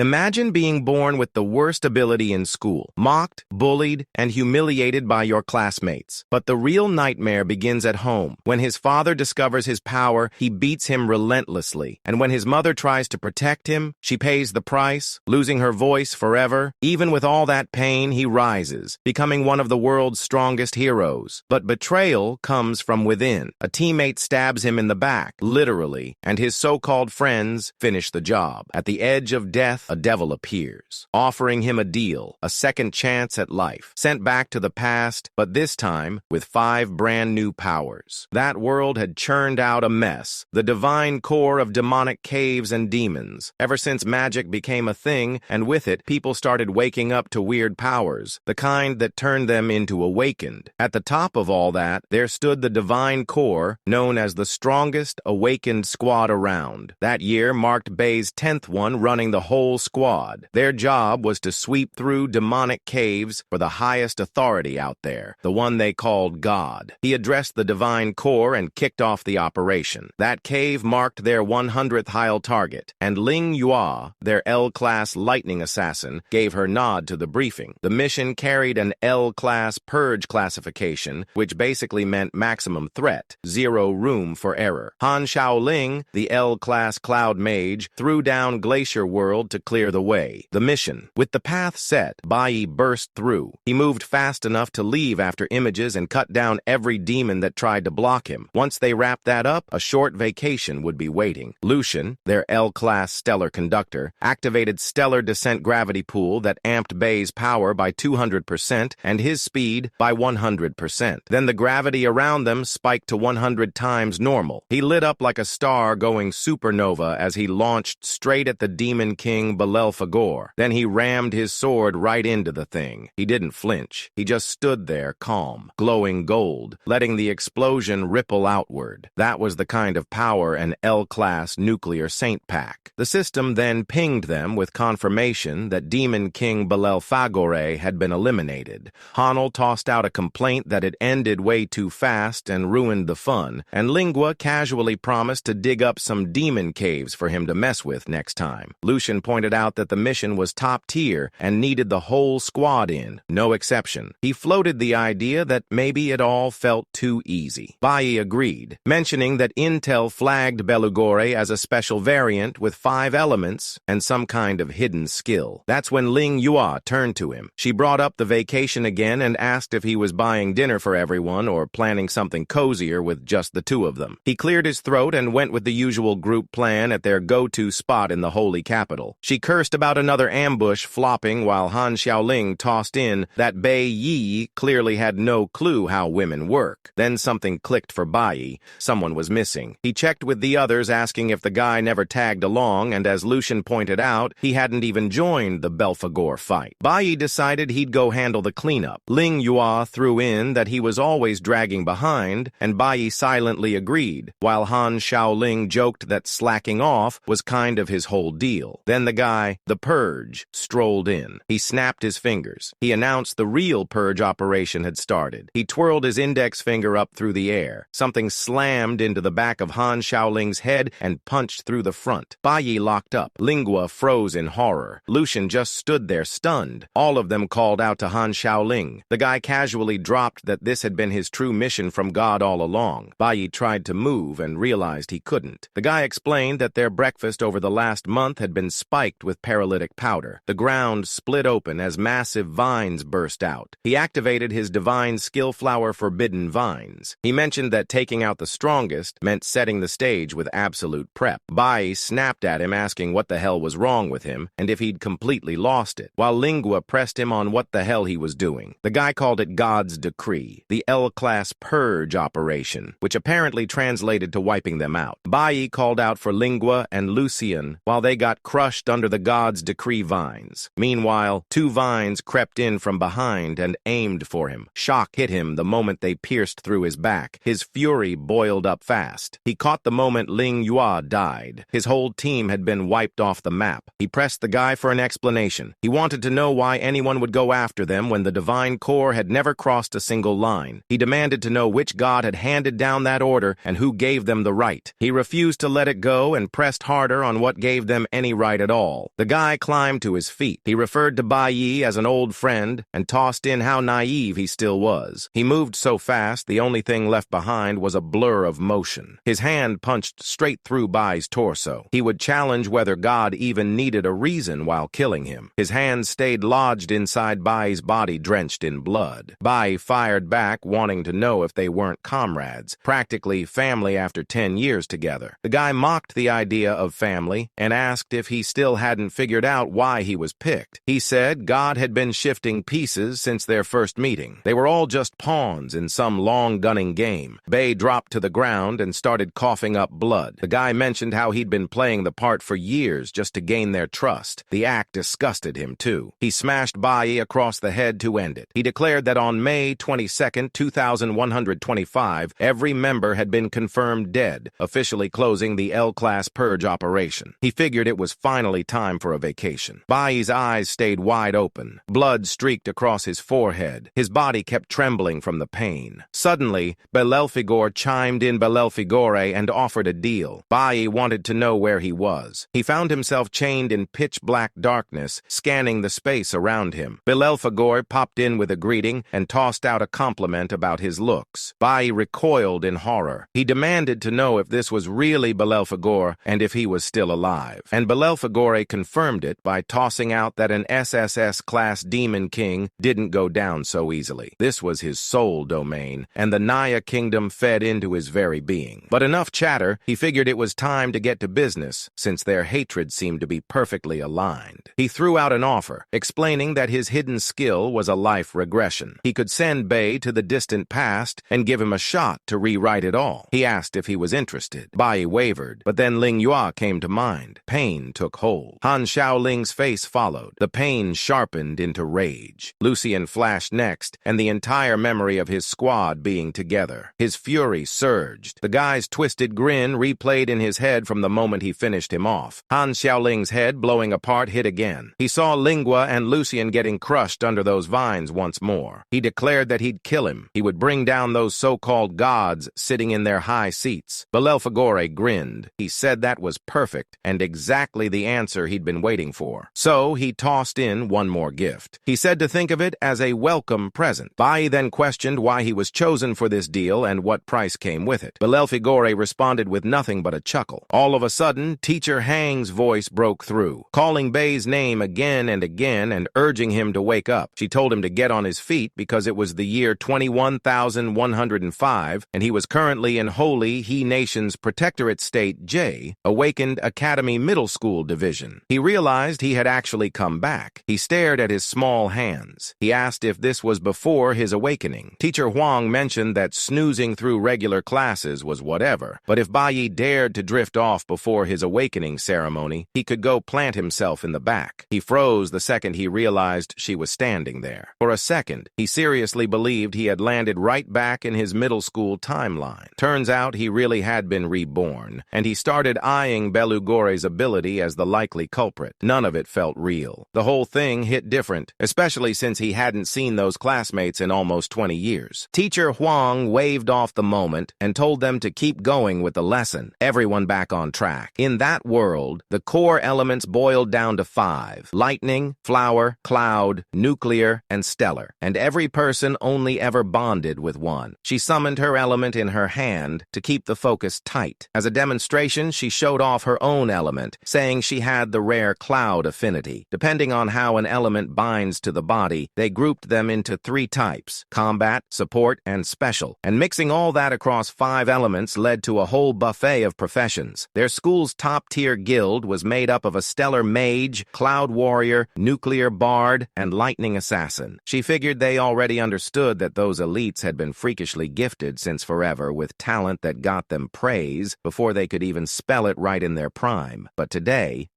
Imagine being born with the worst ability in school, mocked, bullied, and humiliated by your classmates. But the real nightmare begins at home. When his father discovers his power, he beats him relentlessly. And when his mother tries to protect him, she pays the price, losing her voice forever. Even with all that pain, he rises, becoming one of the world's strongest heroes. But betrayal comes from within. A teammate stabs him in the back, literally, and his so-called friends finish the job. At the edge of death, a devil appears, offering him a deal, a second chance at life, sent back to the past, but this time with 5 brand new powers. That world had churned out a mess, the divine core of demonic caves and demons. Ever since magic became a thing, and with it, people started waking up to weird powers, the kind that turned them into awakened. At the top of all that, there stood the divine core, known as the strongest awakened squad around. That year marked Bay's 10th one, running the whole squad. Their job was to sweep through demonic caves for the highest authority out there, the one they called God. He addressed the divine core and kicked off the operation. That cave marked their 100th Heil target, and Ling Yua, their L-class lightning assassin, gave her nod to the briefing. The mission carried an L-class purge classification, which basically meant maximum threat, 0 room for error. Han Shaoling, the L-class cloud mage, threw down Glacier World to clear the way. The mission. With the path set, Bai burst through. He moved fast enough to leave after images and cut down every demon that tried to block him. Once they wrapped that up, a short vacation would be waiting. Lucian, their L-class stellar conductor, activated stellar descent gravity pool that amped Bay's power by 200% and his speed by 100%. Then the gravity around them spiked to 100 times normal. He lit up like a star going supernova as he launched straight at the Demon King Belelfagor. Then he rammed his sword right into the thing. He didn't flinch. He just stood there calm, glowing gold, letting the explosion ripple outward. That was the kind of power an L-class nuclear saint pack. The system then pinged them with confirmation that Demon King Belelfagor had been eliminated. Hanel tossed out a complaint that it ended way too fast and ruined the fun, and Lingua casually promised to dig up some demon caves for him to mess with next time. Lucian pointed out that the mission was top tier and needed the whole squad in, no exception. He floated the idea that maybe it all felt too easy. Bai agreed, mentioning that Intel flagged Belugore as a special variant with 5 elements and some kind of hidden skill. That's when Ling Yua turned to him. She brought up the vacation again and asked if he was buying dinner for everyone or planning something cozier with just the 2 of them. He cleared his throat and went with the usual group plan at their go-to spot in the holy capital. She cursed about another ambush flopping while Han Xiaoling tossed in that Bai Yi clearly had no clue how women work. Then something clicked for Bai. Someone was missing. He checked with the others asking if the guy never tagged along, and as Lucian pointed out, he hadn't even joined the Belfagor fight. Bai decided he'd go handle the cleanup. Ling Yua threw in that he was always dragging behind, and Bai silently agreed, while Han Xiaoling joked that slacking off was kind of his whole deal. Then the guy, the Purge, strolled in. He snapped his fingers. He announced the real Purge operation had started. He twirled his index finger up through the air. Something slammed into the back of Han Xiaoling's head and punched through the front. Bai locked up. Lingua froze in horror. Lucian just stood there stunned. All of them called out to Han Xiaoling. The guy casually dropped that this had been his true mission from God all along. Bai tried to move and realized he couldn't. The guy explained that their breakfast over the last month had been spiked with paralytic powder. The ground split open as massive vines burst out. He activated his divine skill flower forbidden vines. He mentioned that taking out the strongest meant setting the stage with absolute prep. Bai snapped at him asking what the hell was wrong with him and if he'd completely lost it, while Lingua pressed him on what the hell he was doing. The guy called it God's decree, the L-class purge operation, which apparently translated to wiping them out. Bai called out for Lingua and Lucian while they got crushed under the God's decree vines. Meanwhile, 2 vines crept in from behind and aimed for him. Shock hit him the moment they pierced through his back. His fury boiled up fast. He caught the moment Ling Yua died. His whole team had been wiped off the map. He pressed the guy for an explanation. He wanted to know why anyone would go after them when the divine core had never crossed a single line. He demanded to know which god had handed down that order and who gave them the right. He refused to let it go and pressed harder on what gave them any right at all. fall. The guy climbed to his feet. He referred to Bai Yi as an old friend and tossed in how naive he still was. He moved so fast, the only thing left behind was a blur of motion. His hand punched straight through Bai's torso. He would challenge whether God even needed a reason while killing him. His hand stayed lodged inside Bai's body, drenched in blood. Bai fired back, wanting to know if they weren't comrades, practically family after 10 years together. The guy mocked the idea of family and asked if he still hadn't figured out why he was picked. He said God had been shifting pieces since their first meeting. They were all just pawns in some long-gunning game. Bai dropped to the ground and started coughing up blood. The guy mentioned how he'd been playing the part for years just to gain their trust. The act disgusted him, too. He smashed Bai across the head to end it. He declared that on May 22, 2125, every member had been confirmed dead, officially closing the L-class purge operation. He figured it was finally time for a vacation. Bai's eyes stayed wide open. Blood streaked across his forehead. His body kept trembling from the pain. Suddenly, Belelfigor chimed in Belelfigore and offered a deal. Bai wanted to know where he was. He found himself chained in pitch-black darkness, scanning the space around him. Belelfigor popped in with a greeting and tossed out a compliment about his looks. Bai recoiled in horror. He demanded to know if this was really Belelfigor and if he was still alive. And Belelfigore confirmed it by tossing out that an SSS-class demon king didn't go down so easily. This was his soul domain, and the Naya kingdom fed into his very being. But enough chatter, he figured it was time to get to business, since their hatred seemed to be perfectly aligned. He threw out an offer, explaining that his hidden skill was a life regression. He could send Bai to the distant past and give him a shot to rewrite it all. He asked if he was interested. Bai wavered, but then Ling Yua came to mind. Pain took hold. Han Xiaoling's face followed. The pain sharpened into rage. Lucian flashed next, and the entire memory of his squad being together. His fury surged. The guy's twisted grin replayed in his head from the moment he finished him off. Han Xiaoling's head, blowing apart, hit again. He saw Lingua and Lucian getting crushed under those vines once more. He declared that he'd kill him. He would bring down those so-called gods sitting in their high seats. Belelfigore grinned. He said that was perfect and exactly the answer he'd been waiting for. So he tossed in one more gift. He said to think of it as a welcome present. Bai then questioned why he was chosen for this deal and what price came with it. Belelfigore responded with nothing but a chuckle. All of a sudden, Teacher Hang's voice broke through, calling Bai's name again and again and urging him to wake up. She told him to get on his feet because it was the year 21,105 and he was currently in Holy He Nation's Protectorate State J, Awakened Academy Middle School Division. He realized he had actually come back. He stared at his small hands. He asked if this was before his awakening. Teacher Huang mentioned that snoozing through regular classes was whatever, but if Bai Yi dared to drift off before his awakening ceremony, he could go plant himself in the back. He froze the second he realized she was standing there. For a second, he seriously believed he had landed right back in his middle school timeline. Turns out he really had been reborn, and he started eyeing Belugore's ability as the likely culprit. None of it felt real. The whole thing hit different, especially since he hadn't seen those classmates in almost 20 years. Teacher Huang waved off the moment and told them to keep going with the lesson. Everyone back on track. In that world, the core elements boiled down to 5: lightning, flower, cloud, nuclear, and stellar. And every person only ever bonded with one. She summoned her element in her hand to keep the focus tight. As a demonstration, she showed off her own element, saying she had the rare cloud affinity. Depending on how an element binds to the body, they grouped them into 3 types: combat, support, and special. And mixing all that across 5 elements led to a whole buffet of professions. Their school's top-tier guild was made up of a stellar mage, cloud warrior, nuclear bard, and lightning assassin. She figured they already understood that those elites had been freakishly gifted since forever with talent that got them praise before they could even spell it right in their prime. But today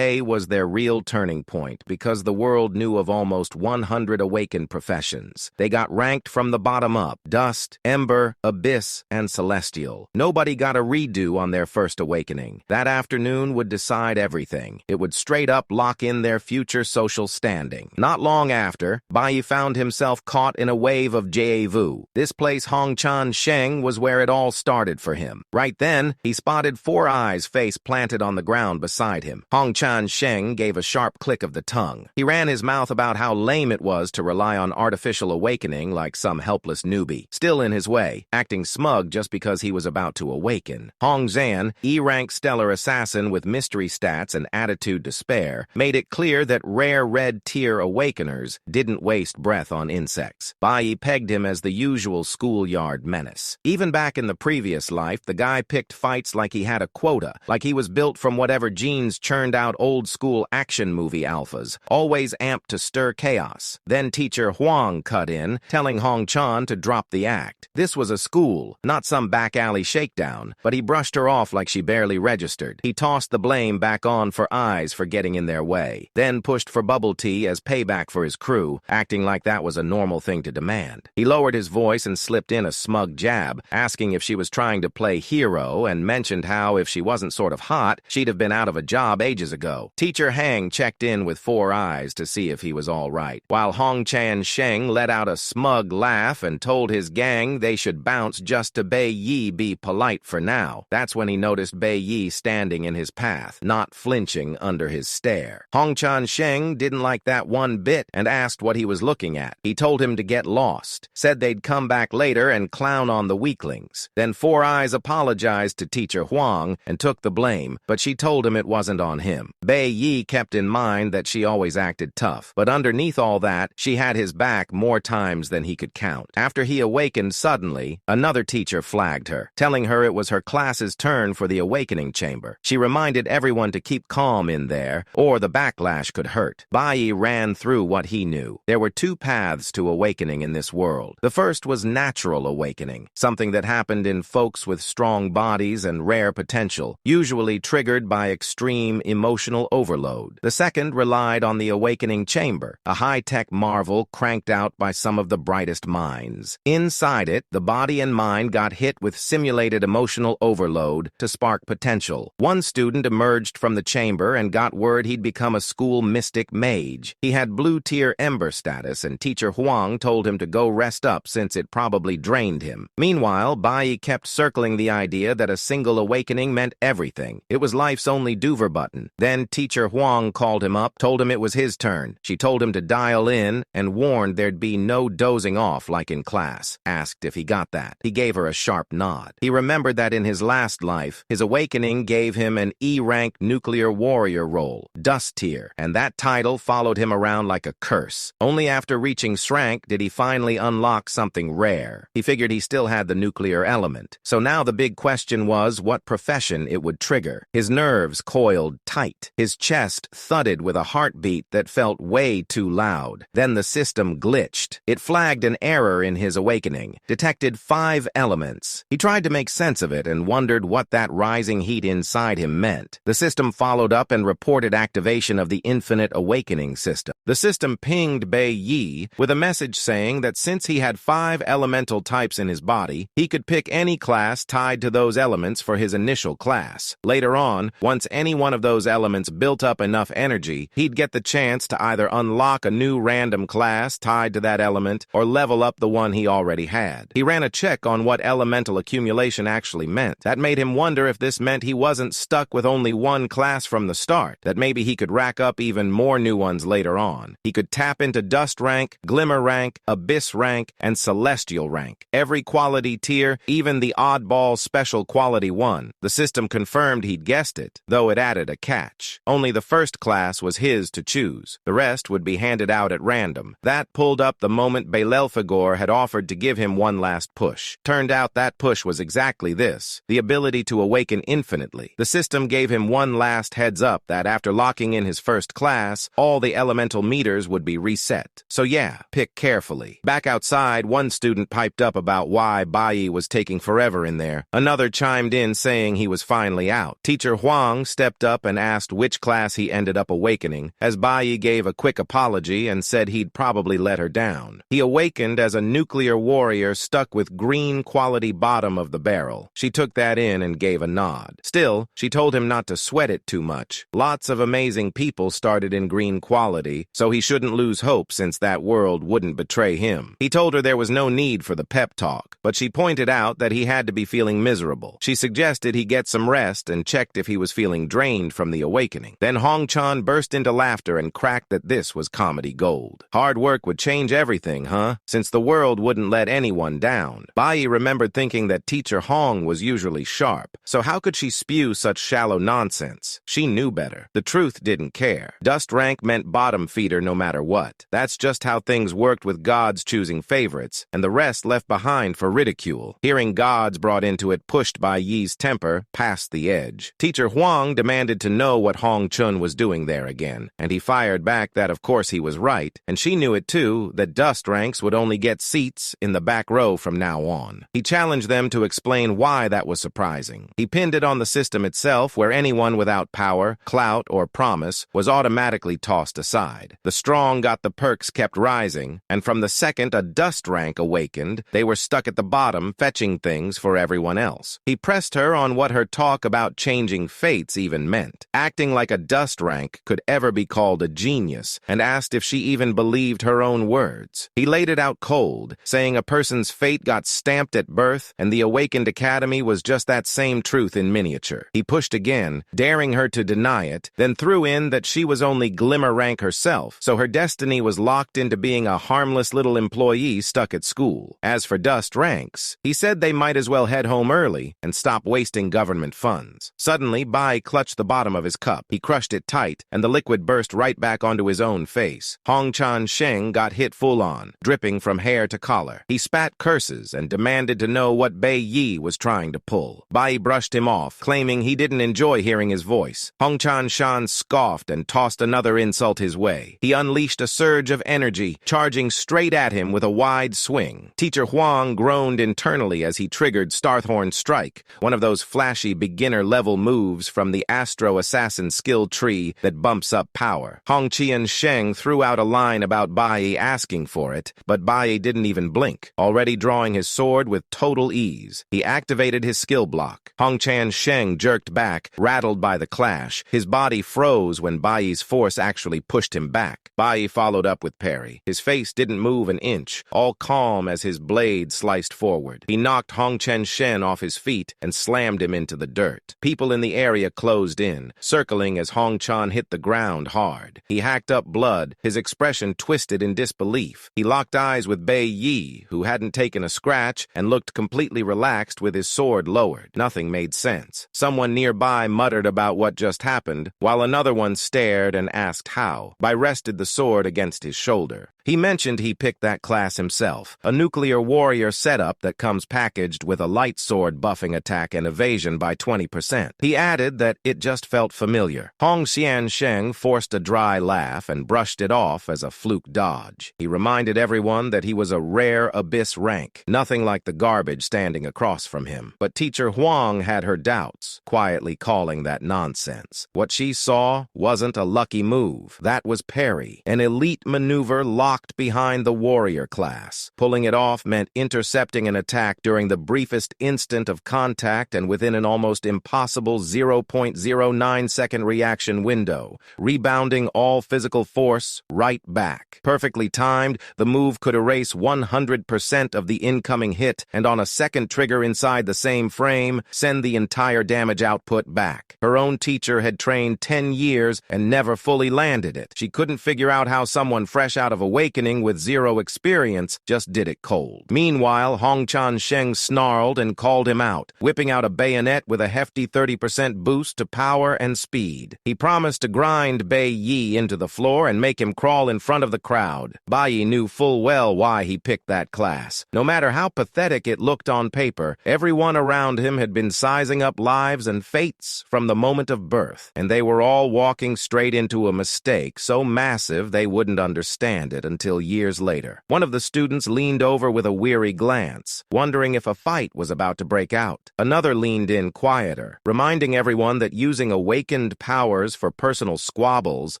was their real turning point because the world knew of almost 100 awakened professions. They got ranked from the bottom up: dust, ember, abyss, and celestial. Nobody got a redo on their first awakening. That afternoon would decide everything. It would straight up lock in their future social standing. Not long after, Bai found himself caught in a wave of Jievu. This place Hongchan Sheng was where it all started for him. Right then, he spotted 4 eyes face planted on the ground beside him. Hong Hong Chan Sheng gave a sharp click of the tongue. He ran his mouth about how lame it was to rely on artificial awakening like some helpless newbie, still in his way, acting smug just because he was about to awaken. Hong Zan, E-Rank stellar assassin with mystery stats and attitude to spare, made it clear that rare red-tier awakeners didn't waste breath on insects. Bai pegged him as the usual schoolyard menace. Even back in the previous life, the guy picked fights like he had a quota, like he was built from whatever genes churned out old-school action movie alphas, always amped to stir chaos. Then teacher Huang cut in, telling Hong Chan to drop the act. This was a school, not some back-alley shakedown, but he brushed her off like she barely registered. He tossed the blame back on for Eyes for getting in their way, then pushed for bubble tea as payback for his crew, acting like that was a normal thing to demand. He lowered his voice and slipped in a smug jab, asking if she was trying to play hero, and mentioned how if she wasn't sort of hot, she'd have been out of a job ages ago. Teacher Hang checked in with 4 eyes to see if he was all right, while Hong Chan Sheng let out a smug laugh and told his gang they should bounce just to Bei Yi be polite for now. That's when he noticed Bei Yi standing in his path, not flinching under his stare. Hong Chan Sheng didn't like that one bit and asked what he was looking at. He told him to get lost, said they'd come back later and clown on the weaklings. Then 4 eyes apologized to teacher Huang and took the blame, but she told him it wasn't on him. Bei Yi kept in mind that she always acted tough, but underneath all that, she had his back more times than he could count. After he awakened suddenly, another teacher flagged her, telling her it was her class's turn for the awakening chamber. She reminded everyone to keep calm in there, or the backlash could hurt. Bai ran through what he knew. There were 2 paths to awakening in this world. The first was natural awakening, something that happened in folks with strong bodies and rare potential, usually triggered by extreme emotional overload. The second relied on the awakening chamber, a high-tech marvel cranked out by some of the brightest minds. Inside it, the body and mind got hit with simulated emotional overload to spark potential. One student emerged from the chamber and got word he'd become a school mystic mage. He had blue-tier ember status, and teacher Huang told him to go rest up since it probably drained him. Meanwhile, Bai kept circling the idea that a single awakening meant everything. It was life's only doover button. Then teacher Huang called him up, told him it was his turn. She told him to dial in and warned there'd be no dozing off like in class. Asked if he got that. He gave her a sharp nod. He remembered that in his last life, his awakening gave him an E-Rank nuclear warrior role, Dust Tier, and that title followed him around like a curse. Only after reaching S-Rank did he finally unlock something rare. He figured he still had the nuclear element. So now the big question was what profession it would trigger. His nerves coiled tight. His chest thudded with a heartbeat that felt way too loud. Then the system glitched. It flagged an error in his awakening, detected 5 elements. He tried to make sense of it and wondered what that rising heat inside him meant. The system followed up and reported activation of the Infinite Awakening system. The system pinged Bei Yi with a message saying that since he had 5 elemental types in his body, he could pick any class tied to those elements for his initial class. Later on, once any one of those elements built up enough energy, he'd get the chance to either unlock a new random class tied to that element or level up the one he already had. He ran a check on what elemental accumulation actually meant. That made him wonder if this meant he wasn't stuck with only one class from the start, that maybe he could rack up even more new ones later on. He could tap into Dust Rank, Glimmer Rank, Abyss Rank, and Celestial Rank. Every quality tier, even the oddball special quality one. The system confirmed he'd guessed it, though it added a catch. Only the first class was his to choose. The rest would be handed out at random. That pulled up the moment Belelfagor had offered to give him one last push. Turned out that push was exactly this, the ability to awaken infinitely. The system gave him one last heads up that after locking in his first class, all the elemental meters would be reset. So yeah, pick carefully. Back outside, one student piped up about why Bai was taking forever in there. Another chimed in saying he was finally out. Teacher Huang stepped up and asked which class he ended up awakening, as Bai gave a quick apology and said he'd probably let her down. He awakened as a nuclear warrior stuck with green quality bottom of the barrel. She took that in and gave a nod. Still, she told him not to sweat it too much. Lots of amazing people started in green quality, so he shouldn't lose hope since that world wouldn't betray him. He told her there was no need for the pep talk, but she pointed out that he had to be feeling miserable. She suggested he get some rest and checked if he was feeling drained from the awakening. Then Hong-chan burst into laughter and cracked that this was comedy gold. Hard work would change everything, huh? Since the world wouldn't let anyone down. Bai remembered thinking that Teacher Hong was usually sharp, so how could she spew such shallow nonsense? She knew better. The truth didn't care. Dust rank meant bottom feeder no matter what. That's just how things worked with gods choosing favorites, and the rest left behind for ridicule. Hearing gods brought into it pushed Bai Yi's temper past the edge. Teacher Huang demanded to know what Hong Chun was doing there again, and he fired back that of course he was right, and she knew it too, that dust ranks would only get seats in the back row from now on. He challenged them to explain why that was surprising. He pinned it on the system itself, where anyone without power, clout, or promise was automatically tossed aside. The strong got the perks kept rising, and from the second a dust rank awakened, they were stuck at the bottom fetching things for everyone else. He pressed her on what her talk about changing fates even meant, acting like a dust rank could ever be called a genius, and asked if she even believed her own words. He laid it out cold, saying a person's fate got stamped at birth, and the awakened academy was just that same truth in miniature. He pushed again, daring her to deny it, then threw in that she was only glimmer rank herself, so her destiny was locked into being a harmless little employee stuck at school. As for dust ranks, he said they might as well head home early and stop wasting government funds. Suddenly, Bai clutched the bottom of his cup. He crushed it tight, and the liquid burst right back onto his own face. Hong-chan Sheng got hit full on, dripping from hair to collar. He spat curses and demanded to know what Bai Yi was trying to pull. Bai brushed him off, claiming he didn't enjoy hearing his voice. Hong-chan Shan scoffed and tossed another insult his way. He unleashed a surge of energy, charging straight at him with a wide swing. Teacher Huang groaned internally as he triggered Starthorn Strike, one of those flashy beginner-level moves from the Astro Assassin skill tree that bumps up power. Hong-Chian Sheng threw out a line about Bai asking for it, but Bai didn't even blink, already drawing his sword with total ease. He activated his skill block. Hong-Chan Sheng jerked back, rattled by the clash. His body froze when Bai's force actually pushed him back. Bai followed up with parry. His face didn't move an inch, all calm as his blade sliced forward. He knocked Hong-Chen Shen off his feet and slammed him into the dirt. People in the area closed in, circling as Hong-Chan hit the ground hard. He hacked up blood, his expression twisted in disbelief. He locked eyes with Bai Yi, who hadn't taken a scratch and looked completely relaxed with his sword lowered. Nothing made sense. Someone nearby muttered about what just happened, while another one stared and asked how. Bai rested the sword against his shoulder. He mentioned he picked that class himself, a nuclear warrior setup that comes packaged with a light sword buffing attack and evasion by 20%. He added that it just felt familiar. Hong Xian Sheng forced a dry laugh and brushed it off as a fluke dodge. He reminded everyone that he was a rare abyss rank, nothing like the garbage standing across from him. But Teacher Huang had her doubts, quietly calling that nonsense. What she saw wasn't a lucky move. That was parry, an elite maneuver locked behind the warrior class. Pulling it off meant intercepting an attack during the briefest instant of contact and within an almost impossible 0.09-second reaction window, rebounding all physical force right back. Perfectly timed, the move could erase 100% of the incoming hit and on a second trigger inside the same frame, send the entire damage output back. Her own teacher had trained 10 years and never fully landed it. She couldn't figure out how someone fresh out of awakening with zero experience just did it cold. Meanwhile, Hong-Chan Sheng snarled and called him out, whipping out a bayonet with a hefty 30% boost to power and speed. He promised to grind Bai Yi into the floor and make him crawl in front of the crowd. Bai Yi knew full well why he picked that class. No matter how pathetic it looked on paper, everyone around him had been sizing up lives and fates from the moment of birth, and they were all walking straight into a mistake so massive they wouldn't understand it until years later. One of the students leaned over with a weary glance, wondering if a fight was about to break out. Another leaned in quieter, reminding everyone that using awakened powers for personal squabbles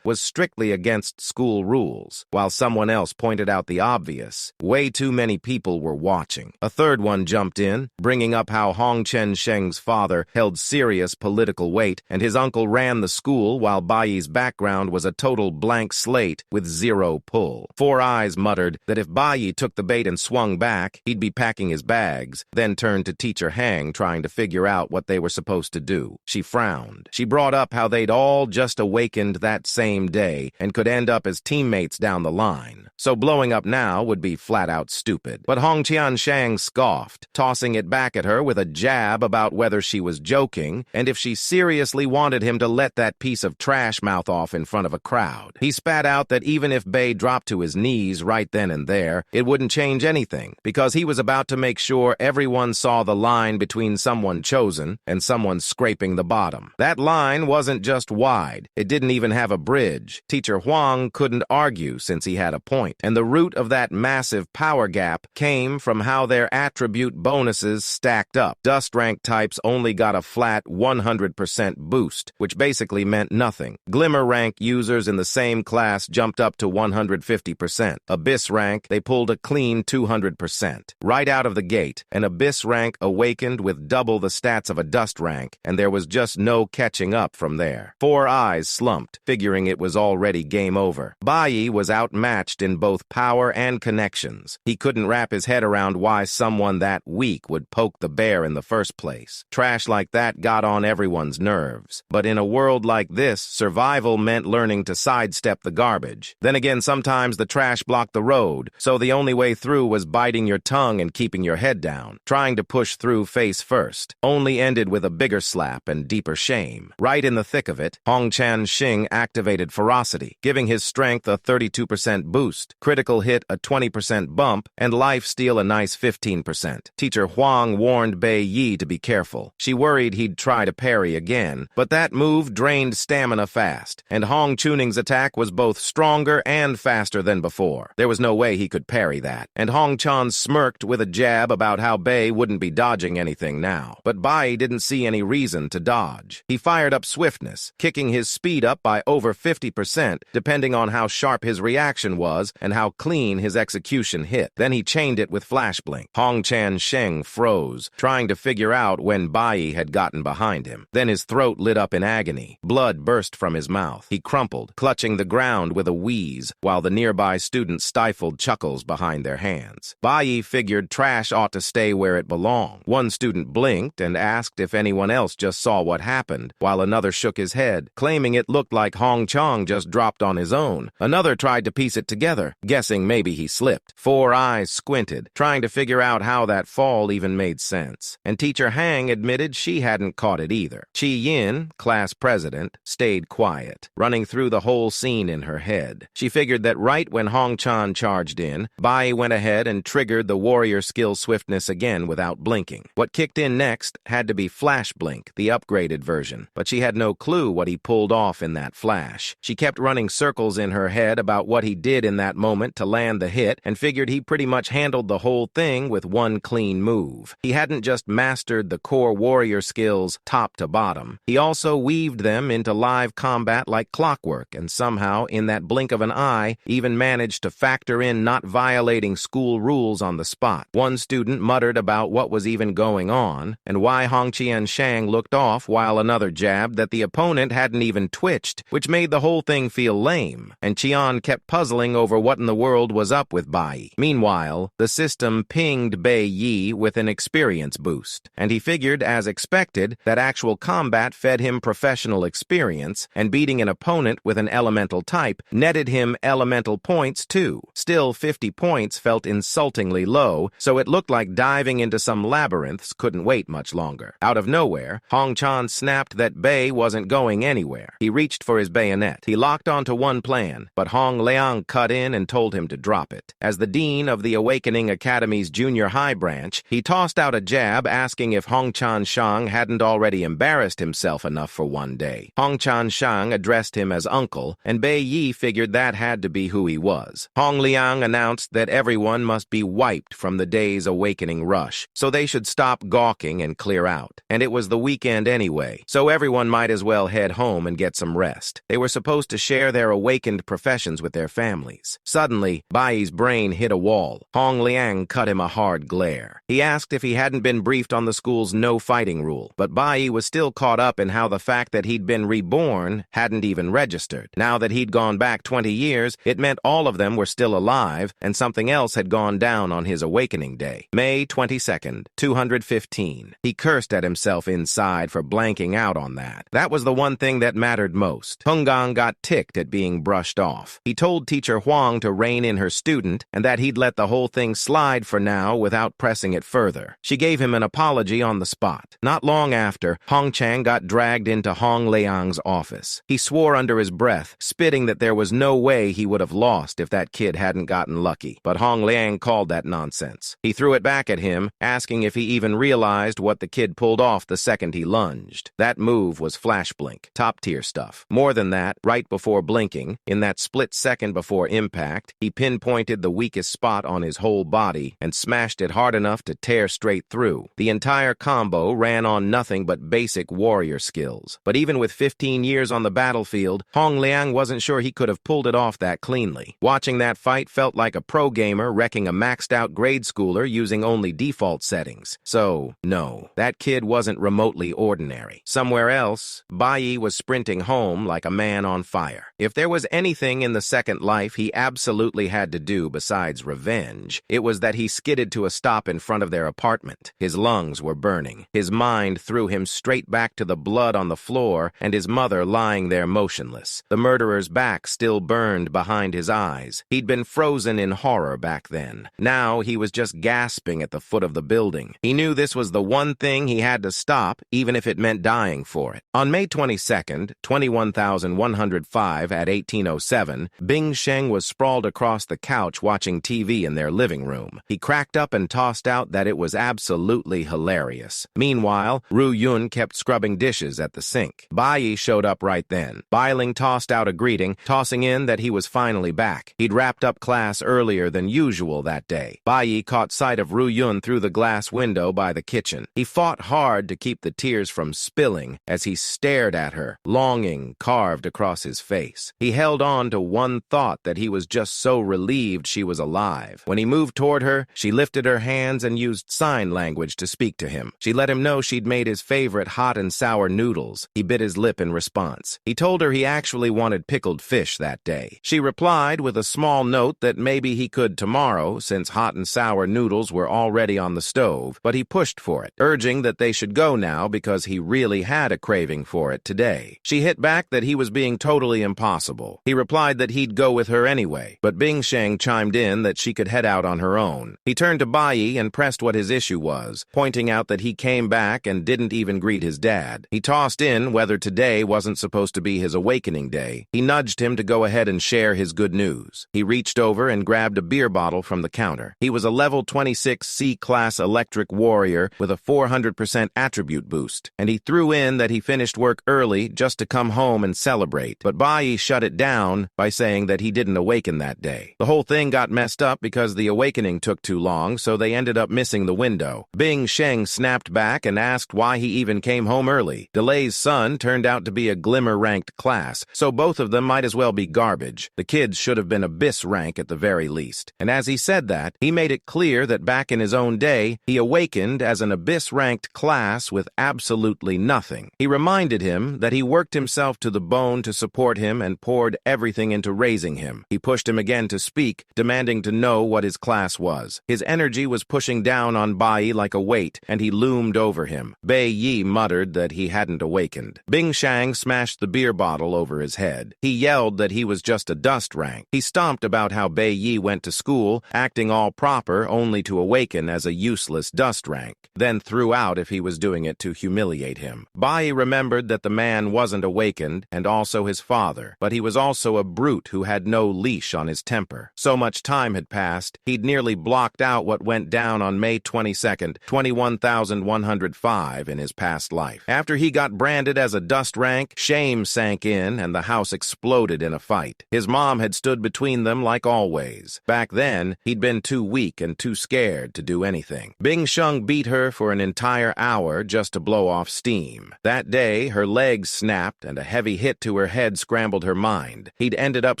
was strictly against school rules, while someone else pointed out the obvious. Way too many people were watching. A third one jumped in, bringing up how Hong-Chen Sheng's father held serious political weight, and his uncle ran the school while Bai's background was a total blank blank slate with zero pull. Four Eyes muttered that if Bai took the bait and swung back, he'd be packing his bags, then turned to Teacher Hang trying to figure out what they were supposed to do. She frowned. She brought up how they'd all just awakened that same day and could end up as teammates down the line. So blowing up now would be flat-out stupid. But Hong Qianshang scoffed, tossing it back at her with a jab about whether she was joking and if she seriously wanted him to let that piece of trash mouth off in front of a crowd. He spat out that even if Bei dropped to his knees right then and there, it wouldn't change anything, because he was about to make sure everyone saw the line between someone chosen and someone scraping the bottom. That line wasn't just wide, it didn't even have a bridge. Teacher Huang couldn't argue since he had a point, and the root of that massive power gap came from how their attribute bonuses stacked up. Dust rank types only got a flat 100% boost, which basically meant nothing. Glimmer rank users in the same class jumped up to 150%. Abyss rank, they pulled a clean 200%. Right out of the gate, an Abyss rank awakened with double the stats of a Dust rank, and there was just no catching up from there. Four Eyes slumped, figuring it was already game over. Bai was outmatched in both power and connections. He couldn't wrap his head around why someone that weak would poke the bear in the first place. Trash like that got on everyone's nerves. But in a world like this, survival meant learning to sidestep the garbage. Then again, sometimes the trash blocked the road, so the only way through was biting your tongue and keeping your head down. Trying to push through face first only ended with a bigger slap and deeper shame. Right in the thick of it, Hong Qiansheng activated Ferocity, giving his strength a 32% boost, critical hit a 20% bump, and life steal a nice 15%. Teacher Huang warned Bei Yi to be careful. She worried he'd try to parry again, but that move drained stamina fast, and Hong Chuning's attack was both stronger and faster than before. There was no way he could parry that, and Hong Chan smirked with a jab about how Bei wouldn't be dodging anything now. But Bai didn't see any reason to dodge. He fired up swiftness, kicking his speed up by over 50%, depending on how sharp his reaction was and how clean his execution hit. Then he chained it with Flash Blink. Hong Qiansheng froze, trying to figure out when Bai had gotten behind him. Then his throat lit up in agony. Blood burst from his mouth. He crumpled, clutching the ground with a wheeze, while the nearby students stifled chuckles behind their hands. Bai figured trash ought to stay where it belonged. One student blinked and asked if anyone else just saw what happened, while another shook his head, claiming it looked like Hong Chang just dropped on his own. Another tried to piece it together, guessing maybe he slipped. Four Eyes squinted, trying to figure out how that fall even made sense. And Teacher Hang admitted she hadn't caught it either. Chi Yin, class president, stayed quiet, running through the whole scene in her head. She figured that right when Hong Chan charged in, Bai went ahead and triggered the warrior skill swiftness again without blinking. What kicked in next had to be Flash Blink, the upgraded version, but she had no clue what he pulled off in that flash. She kept running circles in her head about what he did in that moment to land the hit, and figured he pretty much handled the whole thing with one clean move. He hadn't just mastered the core warrior skills top to bottom. He also weaved them into live combat like clockwork, and somehow, in that blink of an eye, even managed to factor in not violating school rules on the spot. One student muttered about what was even going on, and why Hong Qiansheng looked off, while another jabbed that the opponent hadn't even twitched, which made the whole thing feel lame, and Qian kept puzzling over what in the world was up with Bai. Meanwhile, the system pinged Bei Yi with an experience boost, and he figured, as expected, that actual combat fed him professional experience, and beating an opponent with an elemental type netted him elemental points too. Still, 50 points felt insultingly low, so it looked like diving into some labyrinths couldn't wait much longer. Out of nowhere, Hong Chan snapped that Bei wasn't going anywhere. He reached for his bayonet. He locked onto one plan, but Hong Liang cut in and told him to drop it. As the dean of the Awakening Academy's junior high branch, he tossed out a jab asking if Hong Qiansheng hadn't already embarrassed himself enough for one day. Hong Qiansheng addressed him as uncle, and Bei Yi figured that had to be who he was. Hong Liang announced that everyone must be wiped from the day's awakening rush, so they should stop gawking and clear out. And it was the weekend anyway, so everyone might as well head home and get some rest. They were supposed to share their awakened professions with their families. Suddenly, Bai's brain hit a wall. Hong Liang cut him a hard glare. He asked if he hadn't been briefed on the school's no fighting rule, but Bai was still caught up in how the fact that he'd been reborn hadn't even registered. Now that that he'd gone back 20 years, it meant all of them were still alive, and something else had gone down on his awakening day. May 22nd, 215. He cursed at himself inside for blanking out on that. That was the one thing that mattered most. Hungang got ticked at being brushed off. He told teacher Huang to rein in her student and that he'd let the whole thing slide for now without pressing it further. She gave him an apology on the spot. Not long after, Hong Chang got dragged into Hong Liang's office. He swore under his breath, spitting that there was no way he would have lost if that kid hadn't gotten lucky. But Hong Liang called that nonsense. He threw it back at him, asking if he even realized what the kid pulled off the second he lunged. That move was flash blink, top-tier stuff. More than that, right before blinking, in that split second before impact, he pinpointed the weakest spot on his whole body and smashed it hard enough to tear straight through. The entire combo ran on nothing but basic warrior skills. But even with 15 years on the battlefield, Hong Liang wasn't sure he could have pulled it off that cleanly. Watching that fight felt like a pro gamer wrecking a maxed-out grade schooler using only default settings. So, no, that kid wasn't remotely ordinary. Somewhere else, Bai was sprinting home like a man on fire. If there was anything in the second life he absolutely had to do besides revenge, it was that he skidded to a stop in front of their apartment. His lungs were burning. His mind threw him straight back to the blood on the floor and his mother lying there motionless. The murderer's back still burned behind his eyes. He'd been frozen in horror back then. Now he was just gasping at the foot of the building. He knew this was the one thing he had to stop, even if it meant dying for it. On May 22nd, 21,105 at 1807, Bing Sheng was sprawled across the couch watching TV in their living room. He cracked up and tossed out that it was absolutely hilarious. Meanwhile, Ru Yun kept scrubbing dishes at the sink. Bai showed up right then. Bailing tossed out a greeting, tossing in that he was finally back. He'd wrapped up class earlier than usual that day. Bai caught sight of Ru Yun through the glass window by the kitchen. He fought hard to keep the tears from spilling as he stared at her, longing carved across his face. He held on to one thought that he was just so relieved she was alive. When he moved toward her, she lifted her hands and used sign language to speak to him. She let him know she'd made his favorite hot and sour noodles. He bit his lip in response. He told her he actually wanted pickled fish that day. She replied with a small note that maybe he could tomorrow, since hot and sour noodles were already on the stove, but he pushed for it, urging that they should go now because he really had a craving for it today. She hit back that he was being totally impossible. He replied that he'd go with her anyway, but Bing Sheng chimed in that she could head out on her own. He turned to Bai and pressed what his issue was, pointing out that he came back and didn't even greet his dad. He tossed in whether today wasn't supposed to be his awakening day. He nudged him to go ahead and share his good news. He reached over and grabbed a beer bottle from the counter. He was a level 26 C-class electric warrior with a 400% attribute boost, and he threw in that he finished work early just to come home and celebrate. But Bai shut it down by saying that he didn't awaken that day. The whole thing got messed up because the awakening took too long, so they ended up missing the window. Bing Sheng snapped back and asked why he even came home early. Delay's son turned out to be a glimmer-ranked class, so both of them might as well be garbage. The kids should have been abyss rank at the very least. And as he said that, he made it clear that back in his own day, he awakened as an abyss-ranked class with absolutely nothing. He reminded him that he worked himself to the bone to support him and poured everything into raising him. He pushed him again to speak, demanding to know what his class was. His energy was pushing down on Bai like a weight, and he loomed over him. Bei Yi muttered that he hadn't awakened. Bing Shang smashed the beer bottle over his head. He yelled that he was just a dust rank. He stomped about how Bei Yi went to school, acting all proper only to awaken as a useless dust rank, then threw out if he was doing it to humiliate him. Bai remembered that the man wasn't awakened, and also his father, but he was also a brute who had no leash on his temper. So much time had passed, he'd nearly blocked out what went down on May 22nd, 21,105 in his past life. After he got branded as a dust rank, shame sank in and the house exploded in a fight. His mom had stood between them like always. Back then, he'd been too weak and too scared to do anything. Bing Sheng beat her for an entire hour just to blow off steam. That day, her legs snapped and a heavy hit to her head scrambled her mind. He'd ended up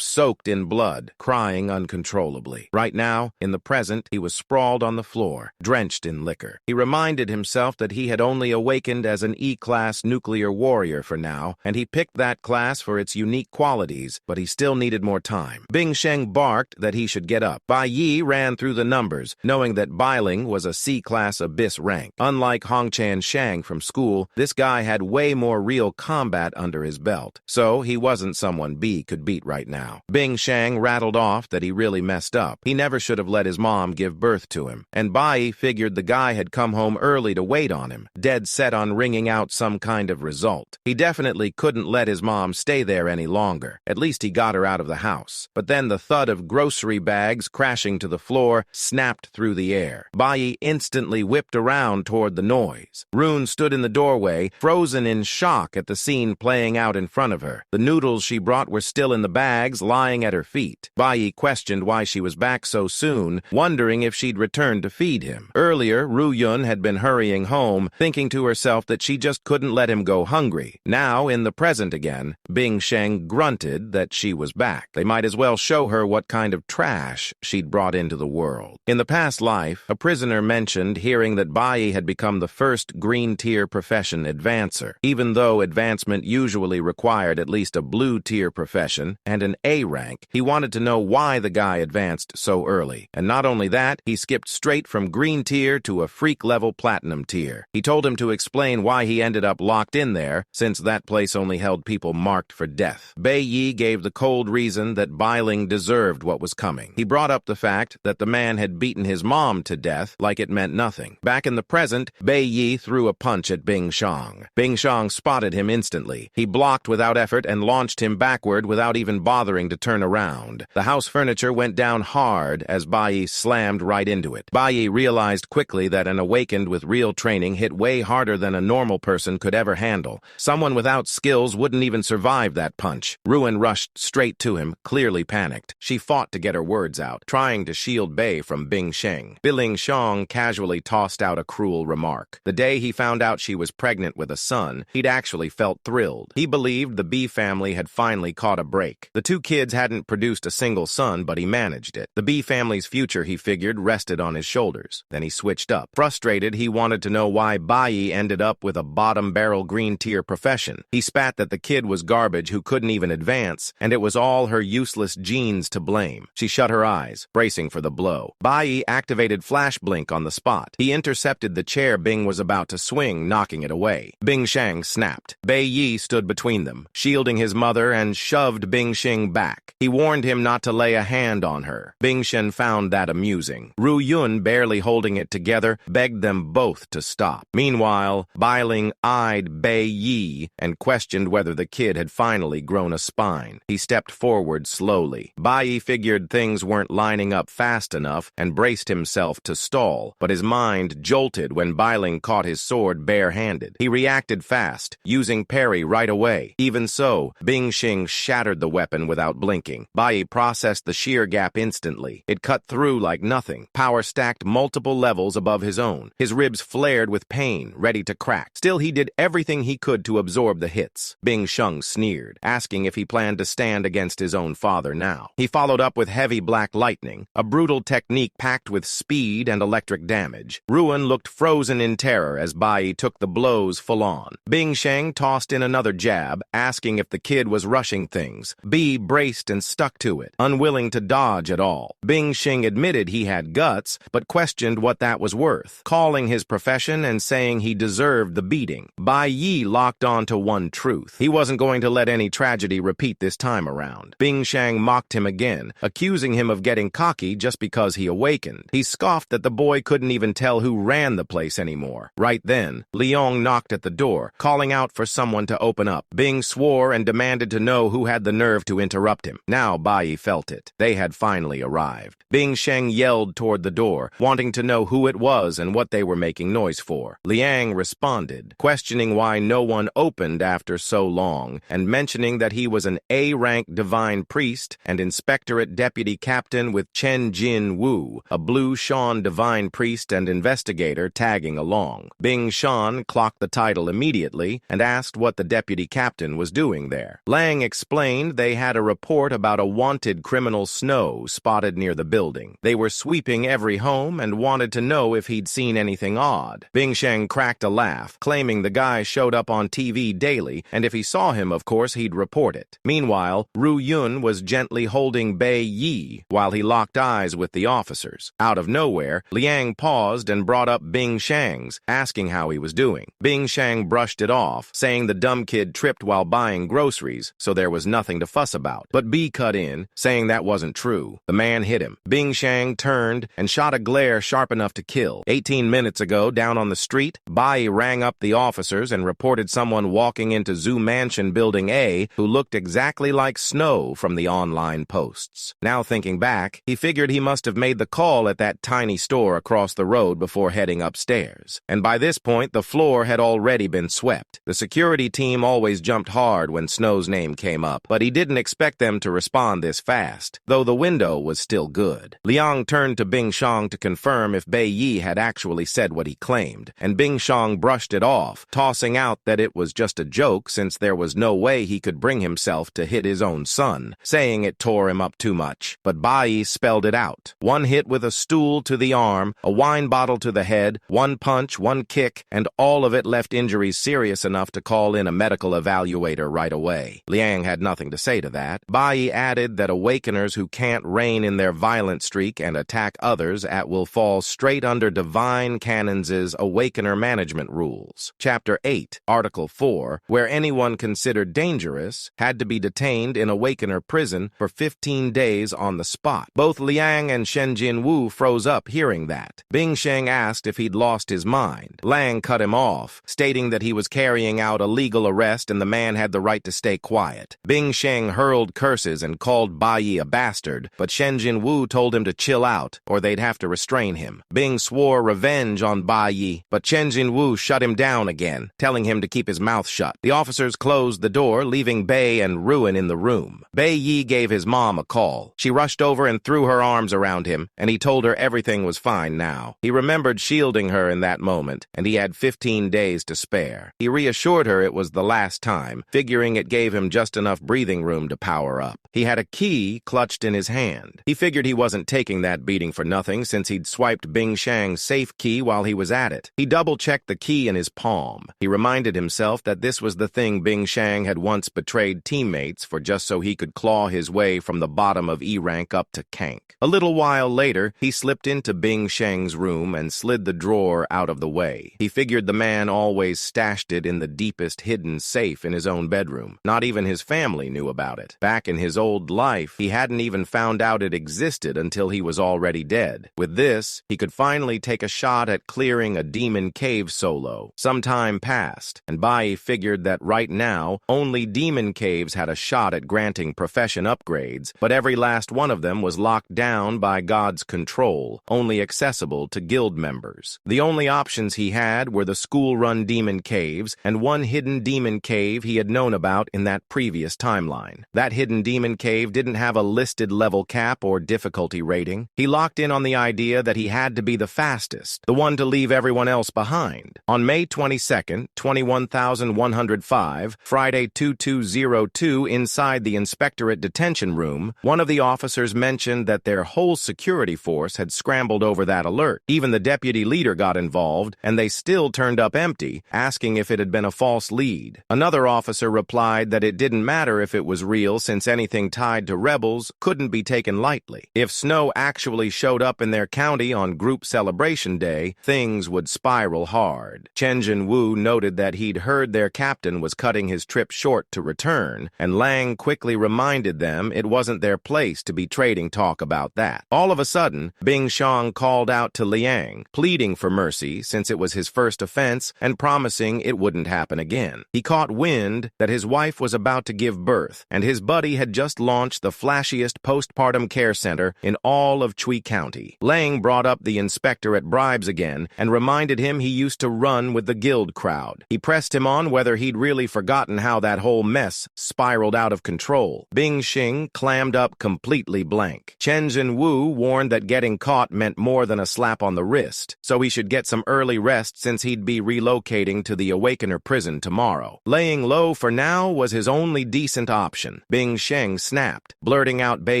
soaked in blood, crying uncontrollably. Right now, in the present, he was sprawled on the floor, drenched in liquor. He reminded himself that he had only awakened as an E-class nuclear warrior for now, and he picked that class for its unique qualities, but he still needed more time. Bing Sheng barked that he should get up. Bai Yi ran through the numbers, knowing that Bailing was a C-class abyss rank. Unlike Hongchan Shang from school, this guy had way more real combat under his belt, so he wasn't someone B could beat right now. Bing Sheng rattled off that he really messed up. He never should have let his mom give birth to him, and Bai figured the guy had come home early to wait on him, dead set on wringing out some kind of result. He definitely couldn't let his mom stay there any longer. At least he got her out of the house. But then the thud of grocery bags crashing to the floor snapped through the air. Bai instantly whipped around toward the noise. Rune stood in the doorway, frozen in shock at the scene playing out in front of her. The noodles she brought were still in the bags, lying at her feet. Bai questioned why she was back so soon, wondering if she'd returned to feed him. Earlier, Ru Yun had been hurrying home, thinking to herself that she just couldn't let him go hungry. Now, in the present again, Bing Sheng grunted that she was back. They might as well show her what kind of trash she'd brought into the world. In the past life, a prisoner mentioned hearing that Bai had become the first green-tier profession advancer, even though advancement usually required at least a blue-tier profession and an A rank. He wanted to know why the guy advanced so early. And not only that, he skipped straight from green tier to a freak-level platinum tier. He told him to explain why he ended up locked in there, since that place only held people marked for death. Bai Yi gave the cold reason that Bailing deserved what was coming. He brought up the fact that the man had beaten his mom to death like it meant nothing. Back in the present, Bai Yi threw a punch at Bing Shang. Bing Shang spotted him instantly. He blocked without effort and launched him backward without even bothering to turn around. The house furniture went down hard as Bai Yi slammed right into it. Bai Yi realized quickly that an awakened with real training hit way harder than a normal person could ever handle. Someone without skills wouldn't even survive that punch. Ruin rushed straight to him, clearly panicked. She fought to get her words out, trying to shield Bai from Bing Sheng. Biling Shang casually tossed out a cruel remark. The day he found out she was pregnant with a son, he'd actually felt thrilled. He believed the B family had finally caught a break. The two kids hadn't produced a single son, but he managed it. The B family's future, he figured, rested on his shoulders. Then he switched up. Frustrated, he wanted to know why Bai ended up with a bottom-barrel green-tier profession. He spat that the kid was garbage who couldn't even advance, and it was all her useless genes to blame. She shut her eyes, bracing for the blow. Bai activated Flash Blink on the spot. He intercepted the chair Bing was about to swing, knocking it away. Bing Sheng snapped. Bai Yi stood between them, shielding his mother, and shoved Bing Sheng back. He warned him not to lay a hand on her. Bing Shen found that amusing. Ru Yun, barely holding it together, begged them both to stop. Meanwhile, Bailing eyed Bai Yi and questioned whether the kid had finally grown a spine. He stepped forward slowly. Bai Yi figured things weren't lining up fast enough and braced himself to stall, but his mind jolted when Bailing caught his sword bare-handed. He reacted fast, using parry right away. Even so, Bing Sheng shattered the weapon without blinking. Bai processed the sheer gap instantly. It cut through like nothing. Power stacked multiple levels above his own. His ribs flared with pain, ready to crack. Still, he did everything he could to absorb the hits. Bing Sheng sneered, asking if he planned to stand against his own father now. He followed up with heavy black lightning, a brutal technique packed with speed and electric damage. Ruin looked frozen in terror as Bai took the blows full on. Bing Sheng tossed in another jab, asking if the kid was rushing things. B braced and stuck to it, unwilling to dodge at all. Bing Sheng admitted he had guts, but questioned what that was worth, calling his profession and saying he deserved the beating. Bai Yi locked on to one truth. He wasn't going to let any tragedy repeat this time around. Bing Sheng mocked him again, accusing him of getting cocky just because he awakened. He scoffed that the boy couldn't even tell who ran the place anymore. Right then, Liang knocked at the door, calling out for someone to open up. Bing swore and demanded to know who had the nerve to interrupt him. Now Bai felt it. They had finally arrived. Bing Sheng yelled toward the door, wanting to know who it was and what they were making noise for. Liang responded, questioning why no one opened after so long, and mentioning that he was an A-rank divine priest and inspectorate deputy captain with Chen Jin Wu, a blue Shan divine priest and investigator tagging along. Bing Shan clocked the title immediately and asked what the deputy captain was doing there. Lang explained they had a report about a wanted criminal Snow spotted near the building. They were sweeping every home and wanted to know if he'd seen anything odd. Bing Sheng cracked a laugh, claiming the guy showed up on TV daily, and if he saw him, of course, he'd report report it. Meanwhile, Ru Yun was gently holding Bei Yi while he locked eyes with the officers. Out of nowhere, Liang paused and brought up Bing Shang's, asking how he was doing. Bing Shang brushed it off, saying the dumb kid tripped while buying groceries, so there was nothing to fuss about. But B cut in, saying that wasn't true. The man hit him. Bing Shang turned and shot a glare sharp enough to kill. 18 minutes ago, down on the street, Bai rang up the officers and reported someone walking into Zoo Mansion Building A who looked exactly like Snow from the online posts. Now thinking back, he figured he must have made the call at that tiny store across the road before heading upstairs. And by this point, the floor had already been swept. The security team always jumped hard when Snow's name came up, but he didn't expect them to respond this fast, though the window was still good. Liang turned to Bing Shang to confirm if Bei Yi had actually said what he claimed, and Bing Shang brushed it off, tossing out that it was just a joke since there was no way he could bring himself to hit his own son, saying it tore him up too much. But Bai spelled it out. One hit with a stool to the arm, a wine bottle to the head, one punch, one kick, and all of it left injuries serious enough to call in a medical evaluator right away. Liang had nothing to say to that. Bai added that awakeners who can't rein in their violent streak and attack others will fall straight under Divine Canons' Awakener Management Rules. Chapter 8, Article 4, where anyone considered dangerous had to be detained in Awakener prison for 15 days on the spot. Both Liang and Shen Jinwu froze up hearing that. Bing Sheng asked if he'd lost his mind. Lang cut him off, stating that he was carrying out a legal arrest and the man had the right to stay quiet. Bing Sheng hurled curses and called Bai a bastard, but Shen Jinwu told him to chill out or they'd have to restrain him. Bing swore revenge on Bai, but Chen Jinwu shut him down again, telling him to keep his mouth shut. The officers closed the door, leaving Bei and Ruin in the room. Bei Yi gave his mom a call. She rushed over and threw her arms around him, and he told her everything was fine now. He remembered shielding her in that moment, and he had 15 days to spare. He reassured her it was the last time, figuring it gave him just enough breathing room to power up. He had a key clutched in his hand. He figured he wasn't taking that beating for nothing since he'd swiped Bing Shang's safe key while he was at it. He double-checked the key in his palm. He reminded himself that this was the thing Bing Shang had once betrayed teammates for just so he could claw his way from the bottom of E-Rank up to Kank. A little while later, he slipped into Bing Shang's room and slid the drawer out of the way. He figured the man always stashed it in the deepest hidden safe in his own bedroom. Not even his family knew about it. Back in his old life, he hadn't even found out it existed until he was already dead. With this, he could finally take a shot at clearing a demon cave solo. Some time passed, and Bai figured that right now, only demon caves had a shot at granting profession upgrades, but every last one of them was locked down by God's control, only accessible to guild members. The only options he had were the school-run demon caves and one hidden demon cave he had known about in that previous timeline. That hidden demon cave didn't have a listed level cap or difficulty rating. He locked in on the idea that he had to be the fastest, the one to leave everyone else behind. On May 22nd, 21105, Friday 2202, inside the Inspectorate detention room, one of the officers mentioned that their whole security force had scrambled over that alert. Even the deputy leader got involved, and they still turned up empty, asking if it had been a false lead. Another officer replied that it didn't matter if it was real since anything tied to rebels couldn't be taken lightly. If Snow actually showed up in their county on group celebration day, things would spiral hard. Chen Jinwu noted that he'd heard their captain was cutting his trip short to return, and Lang quickly reminded them it wasn't their place to be trading talk about that. All of a sudden, Bing Shang called out to Liang, pleading for mercy since it was his first offense and promising it wouldn't happen again. He caught wind that his wife was about to give birth, and his buddy had just launched the flashiest postpartum care center in all of Chui County. Lang brought up the Inspectorate bribes again and reminded him he used to run with the guild crowd. He pressed him on whether he'd really forgotten how that whole mess spiraled out of control. Bing Xing clammed up completely blank. Chen Jinwu warned that getting caught meant more than a slap on the wrist, so he should get some early rest since he'd be relocating to the Awakener prison tomorrow. Laying low for now was his only decent option. Bing Sheng snapped, blurting out Bei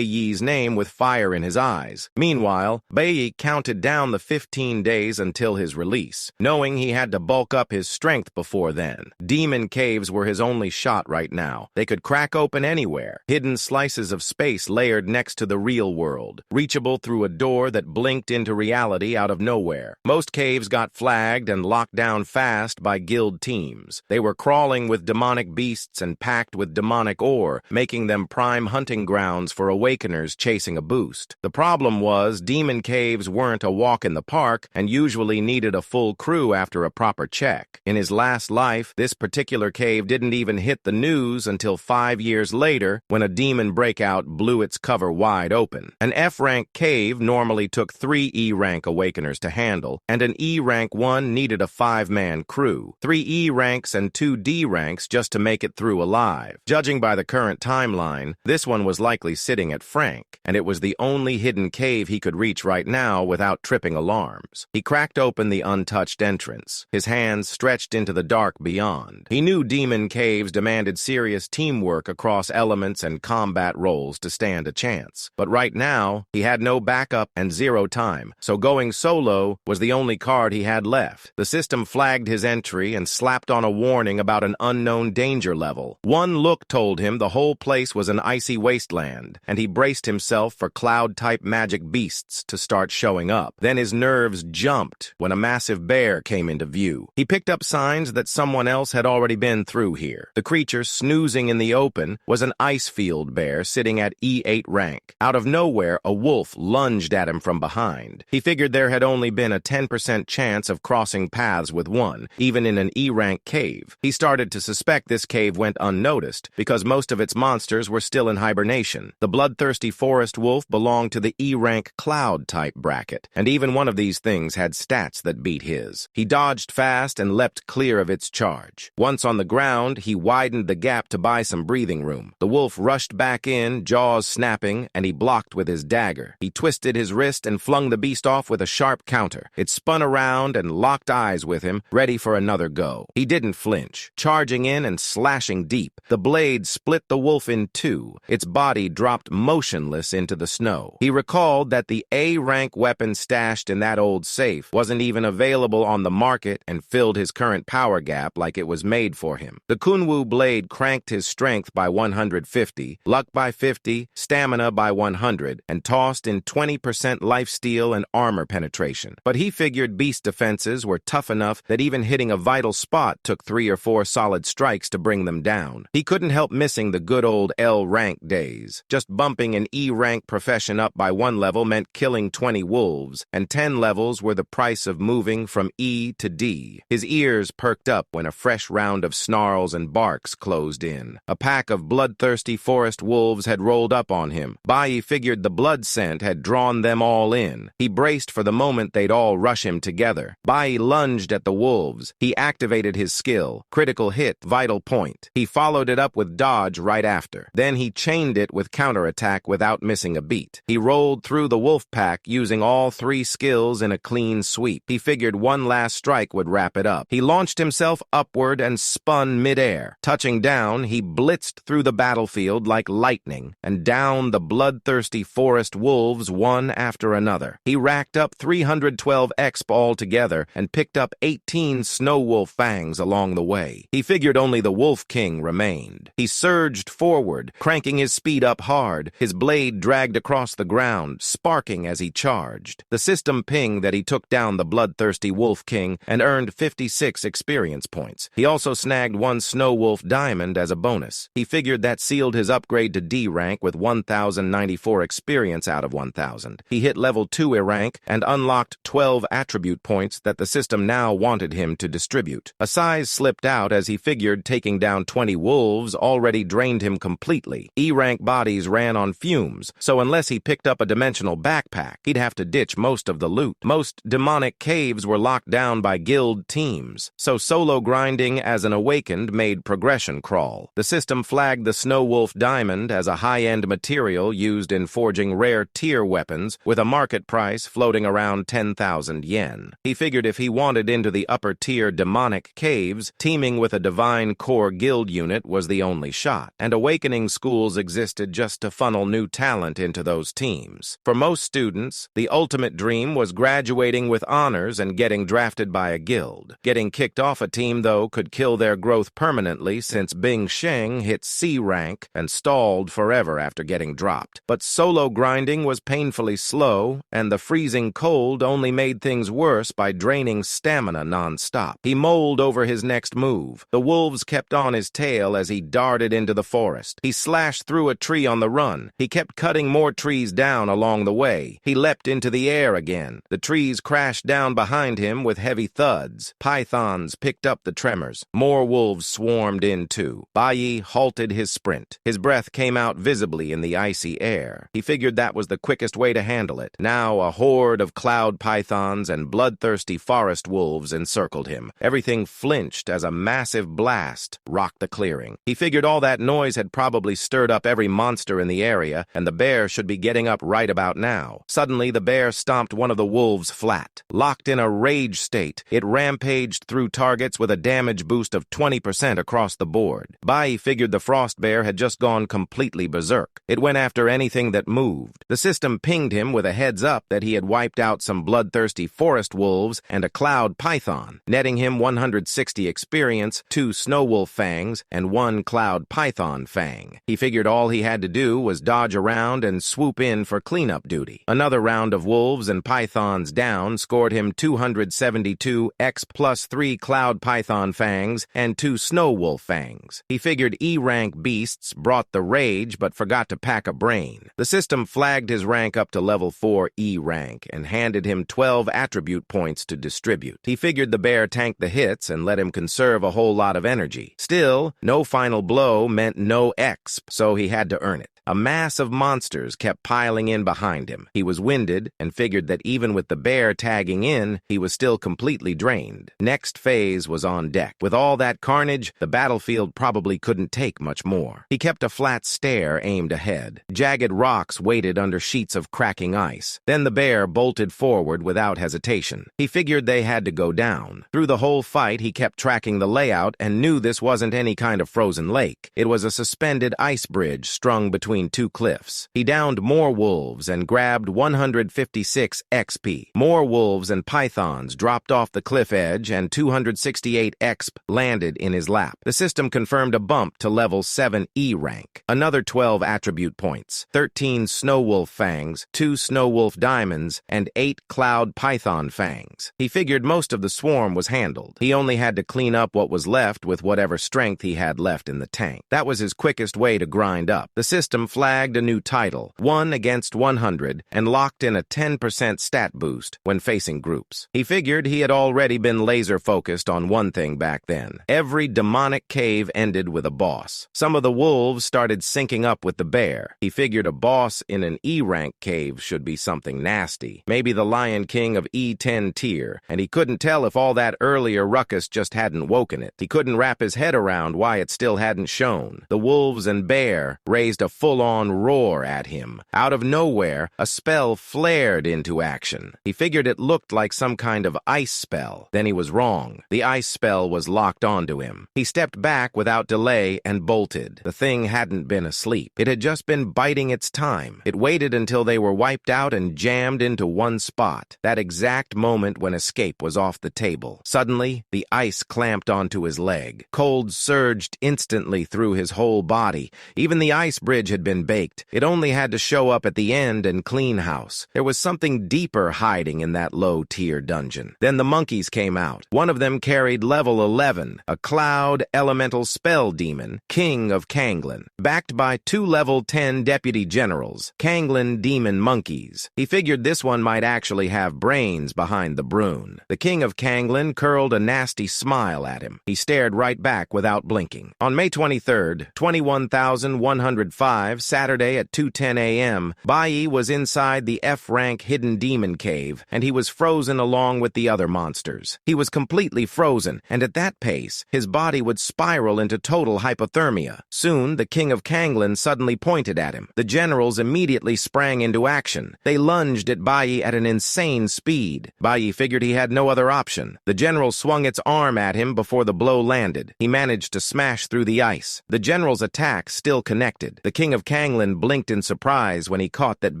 Yi's name with fire in his eyes. Meanwhile, Bei Yi counted down the 15 days until his release, knowing he had to bulk up his strength before then. Demon caves were his only shot right now. now. They could crack open anywhere, hidden slices of space layered next to the real world, reachable through a door that blinked into reality out of nowhere. Most caves got flagged and locked down fast by guild teams. They were crawling with demonic beasts and packed with demonic ore, making them prime hunting grounds for awakeners chasing a boost. The problem was, demon caves weren't a walk in the park and usually needed a full crew after a proper check. In his last life, this particular cave didn't even hit the news until 5 years later, when a demon breakout blew its cover wide open. An F-rank cave normally took 3 E-rank awakeners to handle, and an E-rank 1 needed a 5-man crew, 3 E-ranks and 2 D-ranks just to make it through alive. Judging by the current timeline, this one was likely sitting at Frank, and it was the only hidden cave he could reach right now without tripping alarms. He cracked open the untouched entrance, his hands stretched into the dark beyond. He knew demon caves demanded serious teamwork across elements and combat roles to stand a chance. But right now, he had no backup and 0 time, so going solo was the only card he had left. The system flagged his entry and slapped on a warning about an unknown danger level. One look told him the whole place was an icy wasteland, and he braced himself for cloud-type magic beasts to start showing up. Then his nerves jumped when a massive bear came into view. He picked up signs that someone else had already been through here. The creature snoozing in the open was an ice field bear sitting at E8 rank. Out of nowhere, a wolf lunged at him from behind. He figured there had only been a 10% chance of crossing paths with one, even in an E-rank cave. He started to suspect this cave went unnoticed because most of its monsters were still in hibernation. The bloodthirsty forest wolf belonged to the E-rank cloud-type bracket, and even one of these things had stats that beat his. He dodged fast and leapt clear of its charge. Once on the ground, he widened the gap to buy some breathing room. The wolf rushed back in, jaws snapping, and he blocked with his dagger. He twisted his wrist and flung the beast off with a sharp counter. It spun around and locked eyes with him, ready for another go. He didn't flinch, charging in and slashing deep. The blade split the wolf in two. Its body dropped motionless into the snow. He recalled that the A-rank weapon stashed in that old safe wasn't even available on the market and filled his current power gap like it was made for him. The Kunwu blade cranked his strength by 150, luck by 50, stamina by 100, and tossed in 20% lifesteal and armor penetration. But he figured beast defenses were tough enough that even hitting a vital spot took 3 or 4 solid strikes to bring them down. He couldn't help missing the good old L-rank days. Just bumping an E-rank profession up by 1 level meant killing 20 wolves, and 10 levels were the price of moving from E to D. His ears perked up when a fresh round of snarls and barks closed in. A pack of bloodthirsty forest wolves had rolled up on him. Bai figured the blood scent had drawn them all in. He braced for the moment they'd all rush him together. Bai lunged at the wolves. He activated his skill. Critical hit, vital point. He followed it up with dodge right after. Then he chained it with counterattack without missing a beat. He rolled through the wolf pack using all 3 skills in a clean sweep. He figured one last strike would wrap it up. He launched himself upward and spun midair. Touching down, he blitzed through the battlefield like lightning and downed the bloodthirsty forest wolves one after another. He racked up 312 exp altogether and picked up 18 snow wolf fangs along the way. He figured only the Wolf King remained. He surged forward, cranking his speed up hard. His blade dragged across the ground, sparking as he charged. The system pinged that he took down the bloodthirsty Wolf King and earned 56 experience points. He also snagged 1 Snow Wolf Diamond as a bonus. He figured that sealed his upgrade to D rank with 1,094 experience out of 1,000. He hit level 2 E-rank and unlocked 12 attribute points that the system now wanted him to distribute. A sigh slipped out as he figured taking down 20 wolves already drained him completely. E-rank bodies ran on fumes, so unless he picked up a dimensional backpack, he'd have to ditch most of the loot. Most demonic caves were locked down by guild teams, so solo grinding as an awakened made progression crawl. The system flagged the Snow Wolf Diamond as a high-end material used in forging rare tier weapons with a market price floating around 10,000 yen. He figured if he wanted into the upper-tier demonic caves, teaming with a divine core guild unit was the only shot, and awakening schools existed just to funnel new talent into those teams. For most students, the ultimate dream was graduating with honors and getting drafted by a guild. Getting kicked off a team, though, could kill their growth permanently since being Sheng hit C rank and stalled forever after getting dropped. But solo grinding was painfully slow, and the freezing cold only made things worse by draining stamina non-stop. He mulled over his next move. The wolves kept on his tail as he darted into the forest. He slashed through a tree on the run. He kept cutting more trees down along the way. He leapt into the air again. The trees crashed down behind him with heavy thuds. Pythons picked up the tremors. More wolves swarmed in too. Bai halted his sprint. His breath came out visibly in the icy air. He figured that was the quickest way to handle it. Now a horde of cloud pythons and bloodthirsty forest wolves encircled him. Everything flinched as a massive blast rocked the clearing. He figured all that noise had probably stirred up every monster in the area, and the bear should be getting up right about now. Suddenly, the bear stomped one of the wolves flat. Locked in a rage state, it rampaged through targets with a damage boost of 20% across the board. Bai figured the frost bear had just gone completely berserk. It went after anything that moved. The system pinged him with a heads up that he had wiped out some bloodthirsty forest wolves and a cloud python, netting him 160 experience, 2 snow wolf fangs, and 1 cloud python fang. He figured all he had to do was dodge around and swoop in for cleanup duty. Another round of wolves and pythons down scored him 272 X plus 3 cloud python fangs and 2 snow wolf fangs. He figured E-Rank beasts brought the rage but forgot to pack a brain. The system flagged his rank up to level 4 E-Rank and handed him 12 attribute points to distribute. He figured the bear tanked the hits and let him conserve a whole lot of energy. Still, no final blow meant no exp, so he had to earn it. A mass of monsters kept piling in behind him. He was winded and figured that even with the bear tagging in, he was still completely drained. Next phase was on deck. With all that carnage, the battlefield probably couldn't take much more. He kept a flat stare aimed ahead. Jagged rocks waited under sheets of cracking ice. Then the bear bolted forward without hesitation. He figured they had to go down. Through the whole fight, he kept tracking the layout and knew this wasn't any kind of frozen lake. It was a suspended ice bridge strung between 2 cliffs. He downed more wolves and grabbed 156 XP. More wolves and pythons dropped off the cliff edge and 268 XP landed in his lap. The system confirmed a bump to level 7 E rank. Another 12 attribute points, 13 snow wolf fangs, 2 snow wolf diamonds, and 8 cloud python fangs. He figured most of the swarm was handled. He only had to clean up what was left with whatever strength he had left in the tank. That was his quickest way to grind up. The system flagged a new title, 1 against 100, and locked in a 10% stat boost when facing groups. He figured he had already been laser-focused on one thing back then. Every demonic cave ended with a boss. Some of the wolves started syncing up with the bear. He figured a boss in an E-rank cave should be something nasty. Maybe the Lion King of E10 tier, and he couldn't tell if all that earlier ruckus just hadn't woken it. He couldn't wrap his head around why it still hadn't shown. The wolves and bear raised a full-on roar at him. Out of nowhere, a spell flared into action. He figured it looked like some kind of ice spell. Then he was wrong. The ice spell was locked onto him. He stepped back without delay and bolted. The thing hadn't been asleep. It had just been biding its time. It waited until they were wiped out and jammed into one spot. That exact moment when escape was off the table. Suddenly, the ice clamped onto his leg. Cold surged instantly through his whole body. Even the ice bridge had been baked. It only had to show up at the end and clean house. There was something deeper hiding in that low-tier dungeon. Then the monkeys came out. One of them carried level 11, a cloud elemental spell demon, King of Kanglin, backed by 2 level 10 deputy generals, Kanglin demon monkeys. He figured this one might actually have brains behind the brune. The King of Kanglin curled a nasty smile at him. He stared right back without blinking. On May 23rd, 21,105, Saturday at 2:10 a.m., Bai was inside the F-rank hidden demon cave, and he was frozen along with the other monsters. He was completely frozen, and at that pace, his body would spiral into total hypothermia. Soon, the King of Kanglin suddenly pointed at him. The generals immediately sprang into action. They lunged at Bai at an insane speed. Bai figured he had no other option. The general swung its arm at him before the blow landed. He managed to smash through the ice. The general's attack still connected. The King of of Kanglan blinked in surprise when he caught that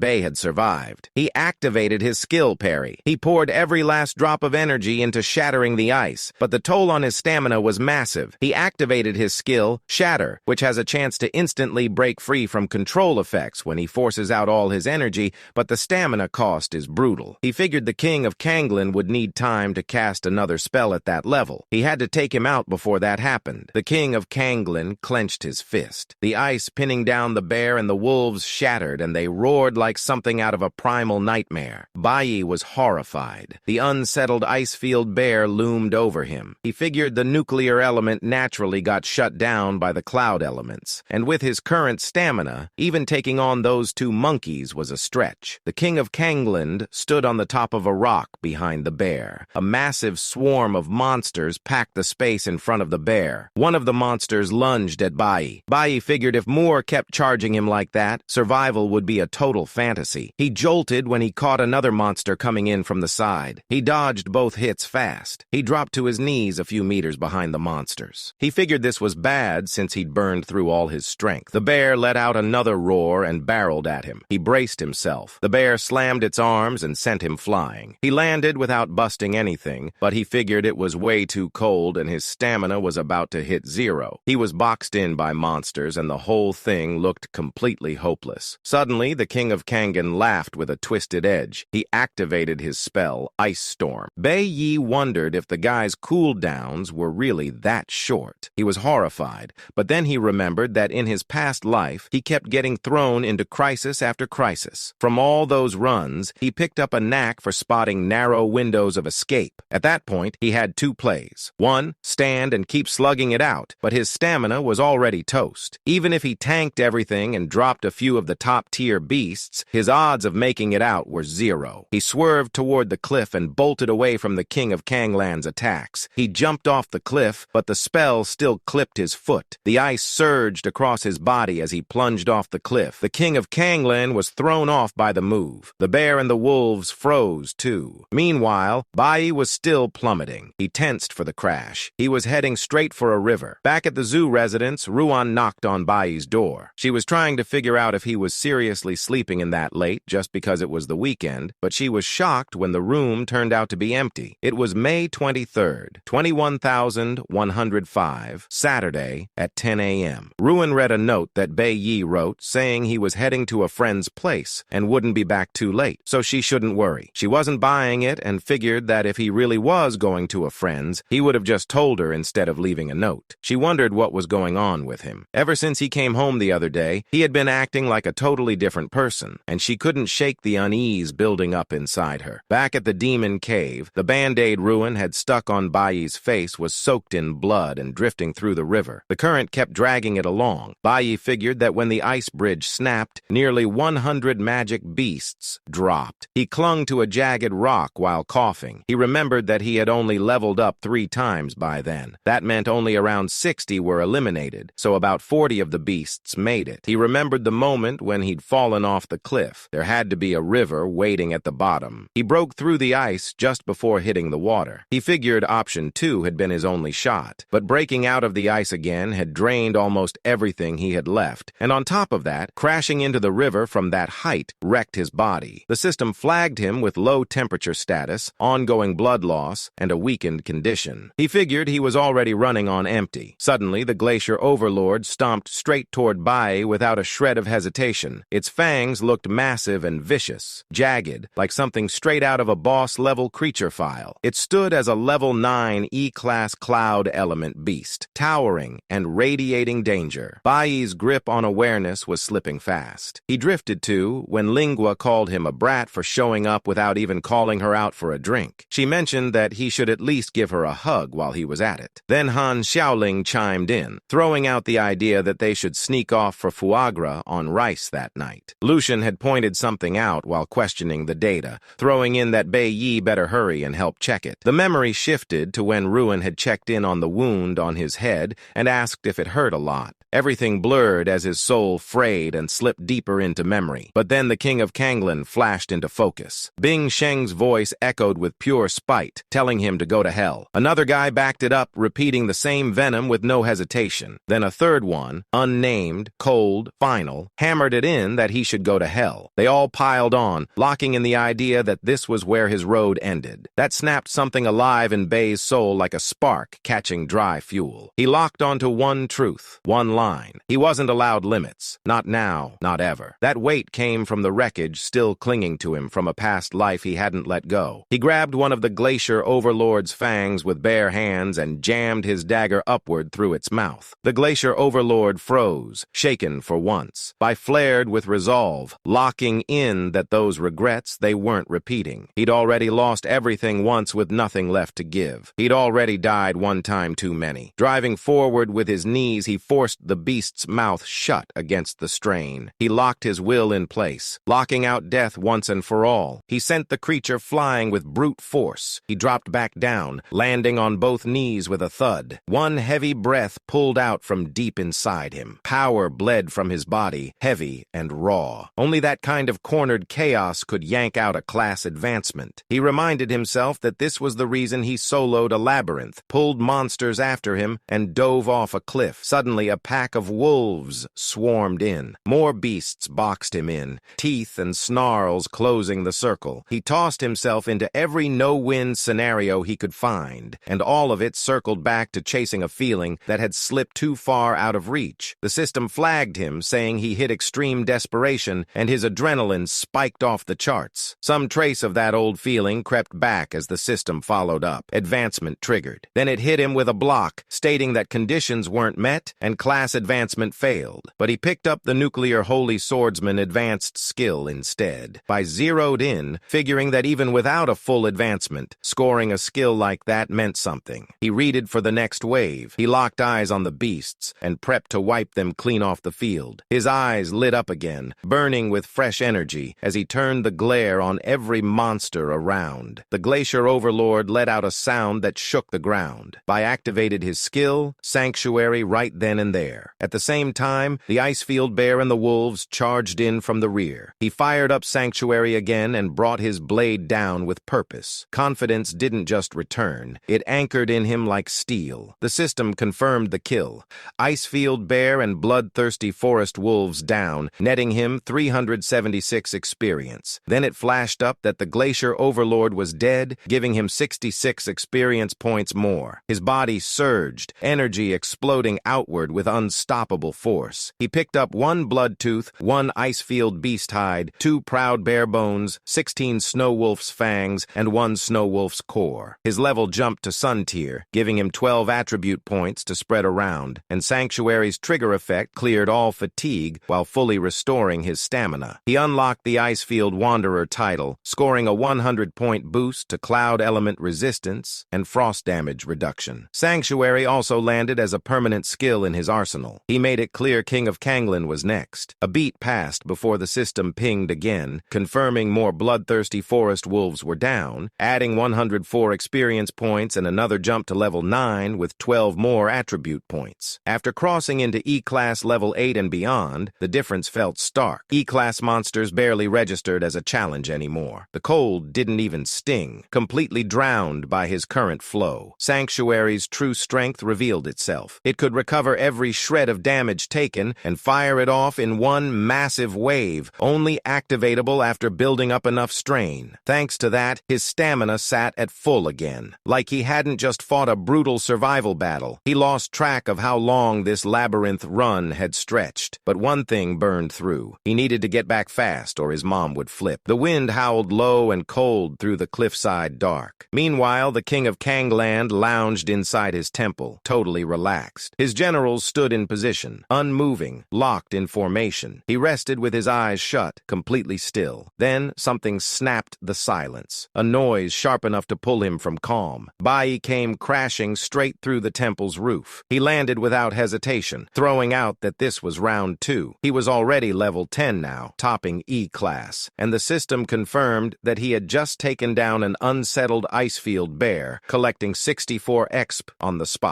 Bei had survived. He activated his skill parry. He poured every last drop of energy into shattering the ice, but the toll on his stamina was massive. He activated his skill, Shatter, which has a chance to instantly break free from control effects when he forces out all his energy, but the stamina cost is brutal. He figured the King of Kanglan would need time to cast another spell at that level. He had to take him out before that happened. The King of Kanglan clenched his fist. The ice pinning down the bear and the wolves shattered, and they roared like something out of a primal nightmare. Bai was horrified. The unsettled ice-field bear loomed over him. He figured the nuclear element naturally got shut down by the cloud elements, and with his current stamina, even taking on those two monkeys was a stretch. The King of Kangland stood on the top of a rock behind the bear. A massive swarm of monsters packed the space in front of the bear. One of the monsters lunged at Bai. Bai figured if Moore kept charging him like that, survival would be a total fantasy. He jolted when he caught another monster coming in from the side. He dodged both hits fast. He dropped to his knees a few meters behind the monsters. He figured this was bad since he'd burned through all his strength. The bear let out another roar and barreled at him. He braced himself. The bear slammed its arms and sent him flying. He landed without busting anything, but he figured it was way too cold and his stamina was about to hit zero. He was boxed in by monsters and the whole thing looked completely hopeless. Suddenly, the King of Kangan laughed with a twisted edge. He activated his spell, Ice Storm. Bei Yi wondered if the guy's cooldowns were really that short. He was horrified, but then he remembered that in his past life, he kept getting thrown into crisis after crisis. From all those runs, he picked up a knack for spotting narrow windows of escape. At that point, he had two plays. One, stand and keep slugging it out, but his stamina was already toast. Even if he tanked everything and dropped a few of the top-tier beasts, his odds of making it out were zero. He swerved toward the cliff and bolted away from the King of Kanglan's attacks. He jumped off the cliff, but the spell still clipped his foot. The ice surged across his body as he plunged off the cliff. The King of Kanglan was thrown off by the move. The bear and the wolves froze, too. Meanwhile, Bai was still plummeting. He tensed for the crash. He was heading straight for a river. Back at the zoo residence, Ruan knocked on Bai's door. She was trying to figure out if he was seriously sleeping in that late just because it was the weekend, but she was shocked when the room turned out to be empty. It was May 23rd, 21,105, Saturday at 10 a.m. Ruan read a note that Bei Yi wrote saying he was heading to a friend's place and wouldn't be back too late, so she shouldn't worry. She wasn't buying it and figured that if he really was going to a friend's, he would have just told her instead of leaving a note. She wondered what was going on with him. Ever since he came home the other day, he had been acting like a totally different person, and she couldn't shake the unease building up inside her. Back at the demon cave, the Band-Aid Ruan had stuck on Bai's face was soaked in blood and drifting through the river. The current kept dragging it along. Bai figured that when the ice bridge snapped, nearly 100 magic beasts dropped. He clung to a jagged rock while coughing. He remembered that he had only leveled up 3 times by then. That meant only around 60 were eliminated, so about 40 of the beasts made it. He remembered the moment when he'd fallen off the cliff. There had to be a river waiting at the bottom. He broke through the ice just before hitting the water. He figured option 2 had been his only shot, but breaking out of the ice again had drained almost everything he had left, and on top of that, crashing into the river from that height wrecked his body. The system flagged him with low temperature status, ongoing blood loss, and a weakened condition. He figured he was already running on empty. Suddenly, the glacier overlord stomped straight toward Bai without a shred of hesitation. Its fangs looked massive and vicious, jagged, like something straight out of a boss-level creature file. It stood as a level 9 E-class cloud element beast, towering and radiating danger. Bai's grip on awareness was slipping fast. He drifted to when Lingua called him a brat for showing up without even calling her out for a drink. She mentioned that he should at least give her a hug while he was at it. Then Han Xiaoling chimed in, throwing out the idea that they should sneak off for foie gras on rice that night. Lucian had pointed something out while questioning the data, throwing in that Bei Yi better hurry and help check it. The memory shifted to when Ruan had checked in on the wound on his head and asked if it hurt a lot. Everything blurred as his soul frayed and slipped deeper into memory. But then the King of Kanglan flashed into focus. Bing Sheng's voice echoed with pure spite, telling him to go to hell. Another guy backed it up, repeating the same venom with no hesitation. Then a third one, unnamed, cold, final, hammered it in that he should go to hell. They all piled on, locking in the idea that this was where his road ended. That snapped something alive in Bay's soul like a spark catching dry fuel. He locked onto one truth, one line. He wasn't allowed limits. Not now, not ever. That weight came from the wreckage still clinging to him from a past life he hadn't let go. He grabbed one of the Glacier Overlord's fangs with bare hands and jammed his dagger upward through its mouth. The Glacier Overlord froze, shaken for once. By flared with resolve, locking in that those regrets they weren't repeating. He'd already lost everything once with nothing left to give. He'd already died one time too many. Driving forward with his knees, he forced the beast's mouth shut against the strain. He locked his will in place, locking out death once and for all. He sent the creature flying with brute force. He dropped back down, landing on both knees with a thud. One heavy breath pulled out from deep inside him. Power bled from his body, heavy and raw. Only that kind of cornered chaos could yank out a class advancement. He reminded himself that this was the reason he soloed a labyrinth, pulled monsters after him, and dove off a cliff. Suddenly, a pack of wolves swarmed in. More beasts boxed him in, teeth and snarls closing the circle. He tossed himself into every no-win scenario he could find, and all of it circled back to chasing a feeling that had slipped too far out of reach. The system flagged him, saying he hit extreme desperation, and his adrenaline spiked off the charts. Some trace of that old feeling crept back as the system followed up. Advancement triggered. Then it hit him with a block, stating that conditions weren't met and class advancement failed. But he picked up the nuclear holy swordsman advanced skill instead. By zeroed in, figuring that even without a full advancement, scoring a skill like that meant something. He readied for the next wave. He locked eyes on the beasts and prepped to wipe them clean off the field. His eyes lit up again, burning with fresh energy as he turned the glare on every monster around. The Glacier Overlord let out a sound that shook the ground. Bai activated his skill, Sanctuary, right then and there. At the same time, the Icefield Bear and the wolves charged in from the rear. He fired up Sanctuary again and brought his blade down with purpose. Confidence didn't just return. It anchored in him like steel. The system confirmed the kill. Icefield Bear and bloodthirsty forest wolves down, netting him 376 experience. Then it flashed up that the Glacier Overlord was dead, giving him 66 experience points more. His body surged, energy exploding outward with unstoppable force. He picked up one Bloodtooth, one Icefield Beast Hide, 2 Proud Bear Bones, 16 Snowwolf's Fangs, and 1 Snowwolf's Core. His level jumped to Sun Tier, giving him 12 attribute points to spread around, and Sanctuary's trigger effect cleared all fatigue while fully restoring his stamina. He unlocked the Icefield Wanderer title, scoring a 100-point boost to Cloud Element Resistance and Frost Damage Reduction. Sanctuary also landed as a permanent skill in his arsenal. He made it clear King of Kanglan was next. A beat passed before the system pinged again, confirming more bloodthirsty forest wolves were down, adding 104 experience points and another jump to level 9 with 12 more attribute points. After crossing into E-Class level 8 and beyond, the difference felt stark. E-Class monsters barely registered as a challenge anymore. The cold didn't even sting, completely drowned by his current flow. Sanctuary's true strength revealed itself. It could recover every shred of damage taken and fire it off in one massive wave, only activatable after building up enough strain. Thanks to that, his stamina sat at full again. Like he hadn't just fought a brutal survival battle. He lost track of how long this labyrinth run had stretched. But one thing burned through. He needed to get back fast or his mom would flip. The wind howled low and cold through the cliffside dark. Meanwhile, the King of Kangland lounged inside his temple, totally relaxed. His generals stood in position, unmoving, locked in formation. He rested with his eyes shut, completely still. Then something snapped the silence, a noise sharp enough to pull him from calm. Bai came crashing straight through the temple's roof. He landed without hesitation, throwing out that this was round 2. He was already level 10 now, topping E-Class, and the system confirmed that he had just taken down an unsettled Icefield Bear, collecting 64 exp on the spot.